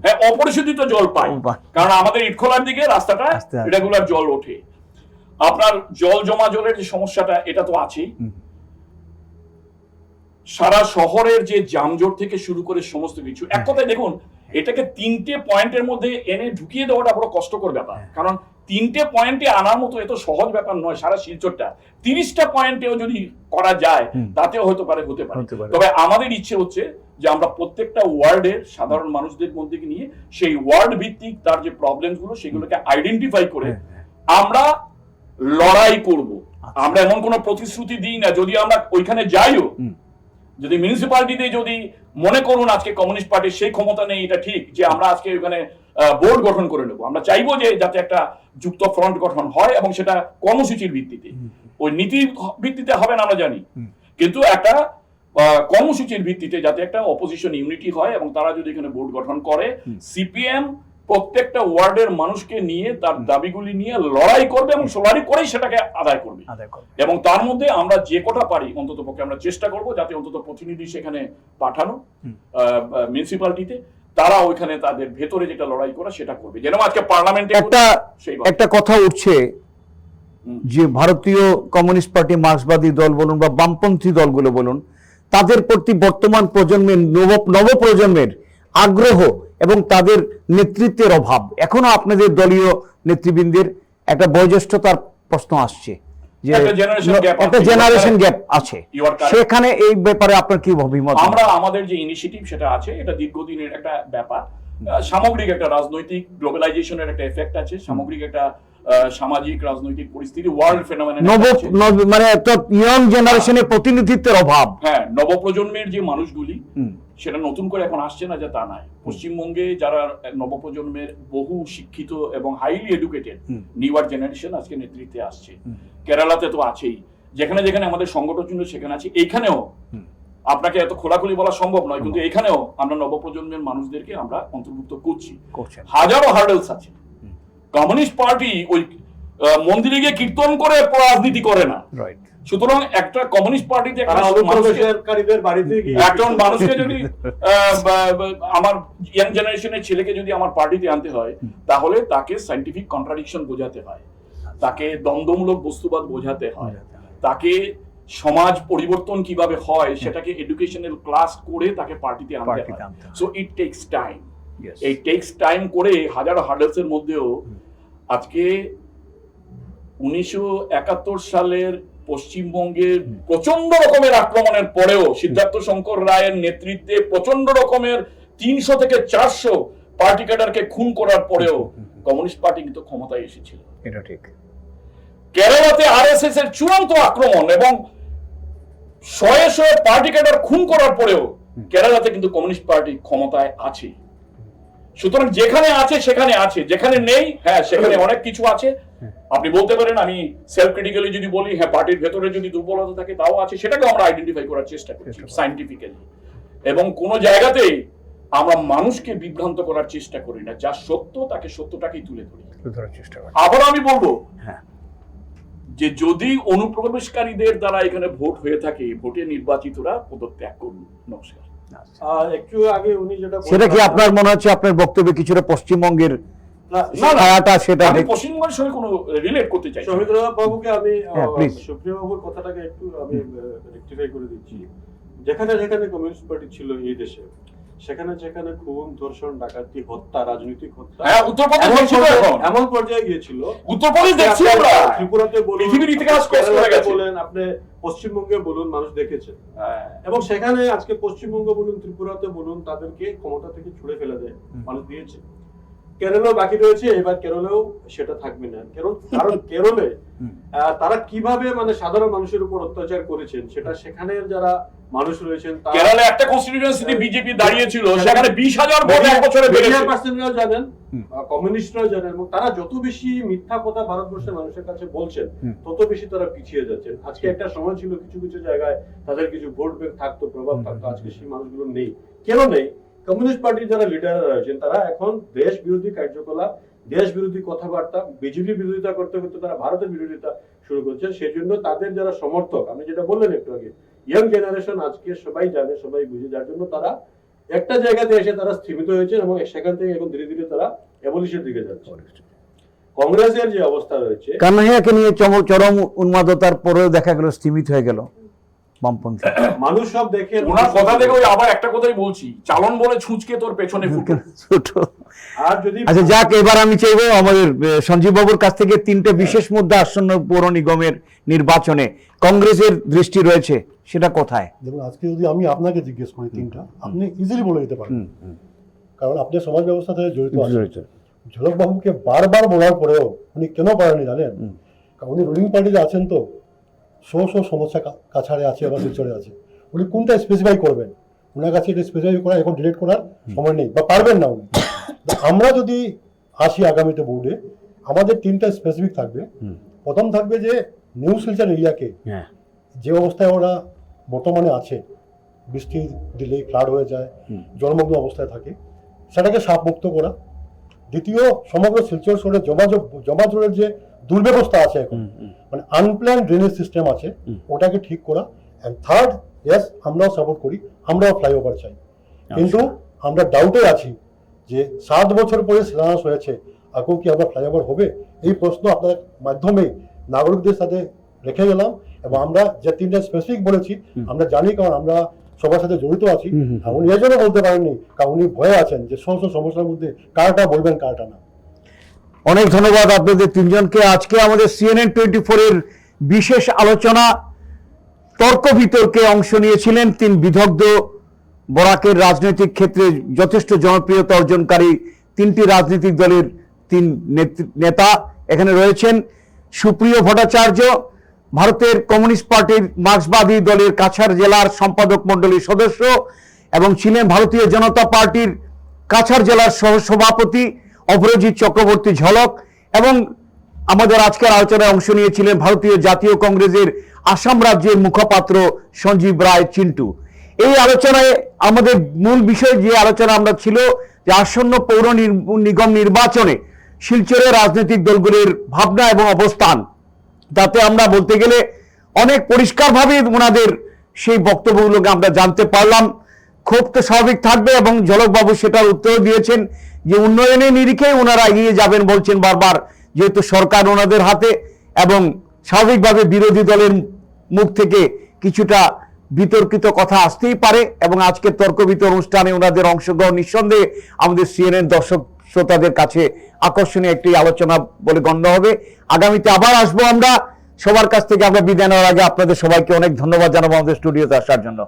হ্যাঁ অপরিশোধিত জল পাই, কারণ আমাদের ইটখোলার দিকে রাস্তাটা রেগুলার জল ওঠে। আপনার জল জমা জলের যে সমস্যাটা, এটা তো আছেই। সারা শহরের যে যানজট থেকে শুরু করে সমস্ত কিছু, এক কথায় দেখুন, এটাকে 3টে পয়েন্টের মধ্যে এনে ঢুকিয়ে দেওয়াটা বড় কষ্টকর ব্যাপার, কারণ 3টে পয়েন্টে আনার মতো এত সহজ ব্যাপার নয়। সারা শিলচরটা 30টা পয়েন্টেও যদি করা যায়, তাতেও হতে পারে। তবে আমাদের ইচ্ছে হচ্ছে যে আমরা প্রত্যেকটা ওয়ার্ডের সাধারণ মানুষদের মধ্যে নিয়ে সেই ওয়ার্ড ভিত্তিক তার যে প্রবলেম গুলো, সেগুলোকে আইডেন্টিফাই করে আমরা লড়াই করব। আমরা এমন কোনো প্রতিশ্রুতি দিই না, যদি আমরা ওইখানে যাইও, যদি মিউনিসিপালিটিতে যদি মনে করুন আজকে কমিউনিস্ট পার্টির সেই ক্ষমতা নেই, এটা ঠিক যে আমরা আজকে ওখানে বোর্ড গঠন করে নেব। আমরা চাইবো যে যাতে একটা যুক্ত ফ্রন্ট গঠন হয়, এবং সেটা কর্মসূচির ভিত্তিতে, ওই নীতির ভিত্তিতে হবে না আমরা জানি, কিন্তু একটা কর্মসূচির ভিত্তিতে যাতে একটা অপোজিশন ইউনিটি হয়, এবং তারা যদি এখানে বোর্ড গঠন করে, সিপিএম প্রত্যেকটা ওয়ার্ডের মানুষকে নিয়ে তার দাবিগুলি নিয়ে লড়াই করবে, এবং লড়াই করেই সেটাকে আদায় করবে। এবং তার মধ্যে আমরা যে কটা পারি অন্তত পক্ষে আমরা চেষ্টা করব যাতে অন্তত প্রতিনিধি সেখানে পাঠানো মিউনিসিপালিটিতে, তারা ওইখানে তাদের ভেতরে যেটা লড়াই করা সেটা করবে। যেন আজকে পার্লামেন্টে একটা কথা উঠছে যে ভারতীয় কমিউনিস্ট পার্টি মার্ক্সবাদী দল বলুন বা বামপন্থী দলগুলো বলুন, তাদের প্রতি বর্তমান প্রজন্মের নব প্রজন্মের আগ্রহ এবং তাদের নেতৃত্বের অভাব। এখনো আপনাদের দলীয় নেতৃবৃন্দের একটা বয়োজ্যেষ্ঠতার প্রশ্ন আসছে, যে একটা জেনারেশন গ্যাপ আছে, সেখানে এই ব্যাপারে আপনার কি অভিমত? আমরা আমাদের যে ইনিশিয়েটিভ সেটা আছে, এটা দীর্ঘদিনের একটা ব্যাপার। সামগ্রিক একটা রাজনৈতিক গ্লোবালাইজেশনের একটা এফেক্ট আছে, সামগ্রিক একটা সামাজিক রাজনৈতিক পরিস্থিতি, ওয়ার্ল্ড ফেনোমেনন, মানে একটা ইয়ং জেনারেশনের প্রতিনিধিত্বের অভাব। হ্যাঁ, নবপ্রজন্মের যে মানুষগুলি, সেটা নতুন করে এখন আসছে না যে তা নাই। পশ্চিমবঙ্গে যারা নবপ্রজন্মের বহু শিক্ষিত এবং হাইলি এডুকেটেড নিউয়ার জেনারেশন আজকে নেতৃত্বে আসছে। কেরালাতে তো আছেই, যেখানে যেখানে আমাদের সংগঠন ছিল সেখানে আছে। এইখানেও আপনাকে এত খোলাখুলি বলা সম্ভব নয়, কিন্তু এখানেও আমরা নবপ্রজন্মের মানুষদেরকে আমরা অন্তর্ভুক্ত করছি। হাজারো হার্ডেলস আছে। কমিউনিস্ট পার্টি ওই মন্দিরে গিয়ে কীর্তন করে রাজনীতি করে না। সুতরাং একটা কমিউনিস্ট পার্টিতে একজন মানুষকে যদি আমার ইয়াং জেনারেশনের ছেলেকে যদি আমার পার্টিতে আনতে হয়, তাহলে তাকে সায়েন্টিফিক কন্ট্রাডিকশন বোঝাতে হয়, তাকে দ্বন্দ্বমূলক বস্তুবাদ বোঝাতে হয়, তাকে সমাজ পরিবর্তন কিভাবে হয় সেটাকে এডুকেশনাল ক্লাস করে তাকে পার্টিতে আনতে হয়। So it tax time. এই টেকস টাইম করে হাজারো হার্ডেলস এর মধ্যেও আজকে 1971 সালের পশ্চিমবঙ্গের প্রচন্ড রকমের আক্রমণের পরেও, সিদ্ধার্থ শঙ্কর রায়ের নেতৃত্বে প্রচন্ড রকমের 300 থেকে 400 পার্টি ক্যাডারকে খুন করার পরেও কমিউনিস্ট পার্টি কিন্তু ক্ষমতায় এসেছিল। এটা ঠিক। কেরালাতে আরএসএস এর চূড়ান্ত আক্রমণ এবং শয়ে শয়ে পার্টি ক্যাডার খুন করার পরেও কেরালাতে কিন্তু কমিউনিস্ট পার্টি ক্ষমতায় আছে। সুতরাং যেখানে আছে সেখানে আছে, যেখানে নেই হ্যাঁ সেখানে অনেক কিছু আছে। আপনি বলতে পারেন, আমি সেলফ ক্রিটিক্যালি যদি বলি, হ্যাঁ পার্টির ভেতরে যদি দুর্বলতা থাকে তাও আছে, সেটাকে আমরা আইডেন্টিফাই করার চেষ্টা করছি সায়েন্টিফিক্যালি। এবং কোন জায়গাতেই আমরা মানুষকে বিভ্রান্ত করার চেষ্টা করি না, যা সত্য তাকে সত্যটাকেই তুলে ধরি। আবার আমি বলবো যে যদি অনুপ্রবেশকারীদের দ্বারা এখানে ভোট হয়ে থাকে, ভোটে নির্বাচিতরা পদত্যাগ করুন। নমস্কার। একটু আগে উনি যেটা, সেটা কি আপনার মনে হচ্ছে আপনার বক্তব্যে কিছুটা পশ্চিমবঙ্গের সেটা আমি পশ্চিমবঙ্গের সঙ্গে কোনো রিলেট করতে চাই? সৌমিত্র বাবুকে আমি সুপ্রিয় বাবুর কথাটাকে একটু আমি রেকটিফাই করে দিচ্ছি। যেখানে যেখানে কমিউনিস্ট পার্টি ছিল এই দেশে, সেখানে যেখানে খুন, ধর্ষণ, ডাকাতি, হত্যা, রাজনৈতিক হত্যা এমন পর্যায়ে গিয়েছিল। উত্তরপ্রদেশ দেখছি আমরা, ত্রিপুরাতে বলুন, বলেন, আপনি পশ্চিমবঙ্গে বলুন, মানুষ দেখেছে। এবং সেখানে আজকে পশ্চিমবঙ্গ বলুন, ত্রিপুরাতে বলুন, তাদেরকে ক্ষমতা থেকে ছুড়ে ফেলে দেয় মানুষ দিয়েছে। কেরলেও বাকি রয়েছে, এবার কেরলেও সেটা থাকবে না। কারণ কেরলে তারা কিভাবে মানে সাধারণ মানুষের উপর অত্যাচার করেছেন সেটা সেখানের যারা মানুষ রয়েছেন কেরালে একটা কনস্টিটিউয়েন্সিতে বিজেপি দাঁড়িয়েছিল, সেখানে 20,000 ভোট এক বছরে বেড়েছে। পার্সেন্টরাও জানেন, কমিউনিস্টরাও জানেন, এবং তারা যত বেশি মিথ্যা কথা ভারতবর্ষের মানুষের কাছে বলছেন তত বেশি তারা পিছিয়ে যাচ্ছেন। আজকে একটা সময় ছিল কিছু কিছু জায়গায় তাদের কিছু ভোট ব্যাংক থাকতো, প্রভাব থাকতো, আজকে সেই মানুষগুলো নেই। কেন নেই? কমিউনিস্ট পার্টির যারা লিডাররা রয়েছেন তারা এখন দেশ বিরোধী কার্যকলাপ, দেশ বিরোধী কথাবার্তা, বিজেপি বিরোধিতা করতে করতে তারা ভারতের বিরোধিতা শুরু করছে। সেই জন্য তাদের যারা সমর্থক, আপনি যেটা বললেন একটু আগে, ইয়াং জেনারেশন আজকে সবাই জানে, সবাই বুঝে, যার জন্য তারা একটা জায়গাতে এসে তারা স্থিমিত হয়েছে এবং সেখান থেকে এখন ধীরে ধীরে তারা অ্যাবলিশনের দিকে যাচ্ছে। কংগ্রেসের যে অবস্থা রয়েছে, কানাইয়াকে নিয়ে চরম উন্মাদতার পরেও দেখা গেল স্থিমিত হয়ে গেল বামপন্থী মানুষ সব দেখে ওনার কথা থেকে ওই আবার একটা কথাই বলছি, চালন বলে ছুঁচকে তোর পেছনে ফুটো। ছোট। আর যদি আচ্ছা যাক, এবার আমি চাইবো আমাদের সঞ্জীব বাবুর কাছ থেকে তিনটে বিশেষ মুদ্রা আসন্ন পৌর নিগমের নির্বাচনে কংগ্রেসের দৃষ্টি রয়েছে, সেটা কোথায়? দেখুন, আজকে যদি আমি আপনাকে জিজ্ঞেস করি তিনটা, আপনি ইজিলি বলে দিতে পারেন, কারণ আপনি সমাজ ব্যবস্থা থেকে জড়িত আছেন। ঝলক বাবুকে বারবার বলার পরেও উনি কেন পারেননি জানেন? কারণ উনি রুলিং পার্টিতে আছেন, তো সমস্যা কাছাড়ে আছে বা শিলচরে আছে, উনি কোনটা স্পেসিফাই করবেন? ওনার কাছে এটা স্পেসিফাই করা এখন ডিলেট করার সময় নেই বা পারবেন না উনি। আমরা যদি আসি আগামীতে বোর্ডে, আমাদের তিনটা স্পেসিফিক থাকবে। প্রথম থাকবে যে নিউ শিলচর এরিয়াকে যে অবস্থায় ওরা বর্তমানে আছে, বৃষ্টি দিলেই ফ্লাড হয়ে যায়, জলমগ্ন অবস্থায় থাকে, সেটাকে সাপমুক্ত করা। দ্বিতীয়, সমগ্র শিলচর শহরে জমাজলের যে দুর্ব্যবস্থা আছে এখন, মানে আনপ্ল্যান ড্রেনেজ সিস্টেম আছে, ওটাকে ঠিক করা। অ্যান্ড থার্ড, ইয়েস, আমরাও সাপোর্ট করি, আমরাও ফ্লাইওভার চাই, কিন্তু আমরা ডাউটে আছি যে 7 বছর পরে শিলান্যাস হয়েছে, এখন কি আবার ফ্লাইওভার হবে? এই প্রশ্ন আপনার মাধ্যমে নাগরিকদের সাথে রেখে গেলাম। এবং আমরা যে তিনটা স্পেসিফিক বলেছি আমরা জানি, কারণ আমরা সবার সাথে জড়িত আছি। উনি এই জন্য বলতে পারেননি কারণ উনি ভয়ে আছেন যে সমস্যার মধ্যে কারটা বলবেন, কারটা না। অনেক ধন্যবাদ আপনাদের তিনজনকে। আজকে আমাদের CNN 24 এর বিশেষ আলোচনা তর্ক বিতর্কে অংশ নিয়েছিলেন তিন বিদগ্ধ, বরাকের রাজনৈতিক ক্ষেত্রে যথেষ্ট জনপ্রিয়তা অর্জনকারী তিনটি রাজনৈতিক দলের তিন নেতা। এখানে রয়েছেন সুপ্রিয় ভট্টাচার্য, ভারতের কমিউনিস্ট পার্টির মার্ক্সবাদী দলের কাছাড় জেলার সম্পাদক মণ্ডলীর সদস্য, এবং ছিলেন ভারতীয় জনতা পার্টির কাছাড় জেলার সহসভাপতি অপরাজিৎ চক্রবর্তী ঝলক, এবং আমাদের আজকের আলোচনায় অংশ নিয়েছিলেন ভারতীয় জাতীয় কংগ্রেসের আসাম রাজ্যের মুখপাত্র সঞ্জীব রায় চিন্টু। এই আলোচনায় আমাদের মূল বিষয় যে আলোচনা আমরা ছিল যে আসন্ন পৌর নিগম নির্বাচনে শিলচরের রাজনৈতিক দলগুলির ভাবনা এবং অবস্থান, তাতে আমরা বলতে গেলে অনেক পরিষ্কারভাবে ওনাদের সেই বক্তব্যগুলোকে আমরা জানতে পারলাম। ক্ষোভ তো স্বাভাবিক থাকবে, এবং ঝলকবাবু সেটার উত্তর দিয়েছেন যে উন্নয়নের নিরিখে ওনারা এগিয়ে যাবেন বলছেন বারবার, যেহেতু সরকার ওনাদের হাতে, এবং স্বাভাবিকভাবে বিরোধী দলের মুখ থেকে কিছুটা বিতর্কিত কথা আসতেই পারে। এবং আজকের তর্ক বিতর্ক অনুষ্ঠানে ওনাদের অংশগ্রহণ নিঃসন্দেহে আমাদের CNN দর্শক শ্রোতাদের কাছে আকর্ষণীয় একটি আলোচনা বলে গণ্য হবে। আগামীতে আবার আসবো আমরা। সবার কাছ থেকে আমরা বিদায় নেওয়ার আগে আপনাদের সবাইকে অনেক ধন্যবাদ জানাবো আমাদের স্টুডিওতে আসার জন্য।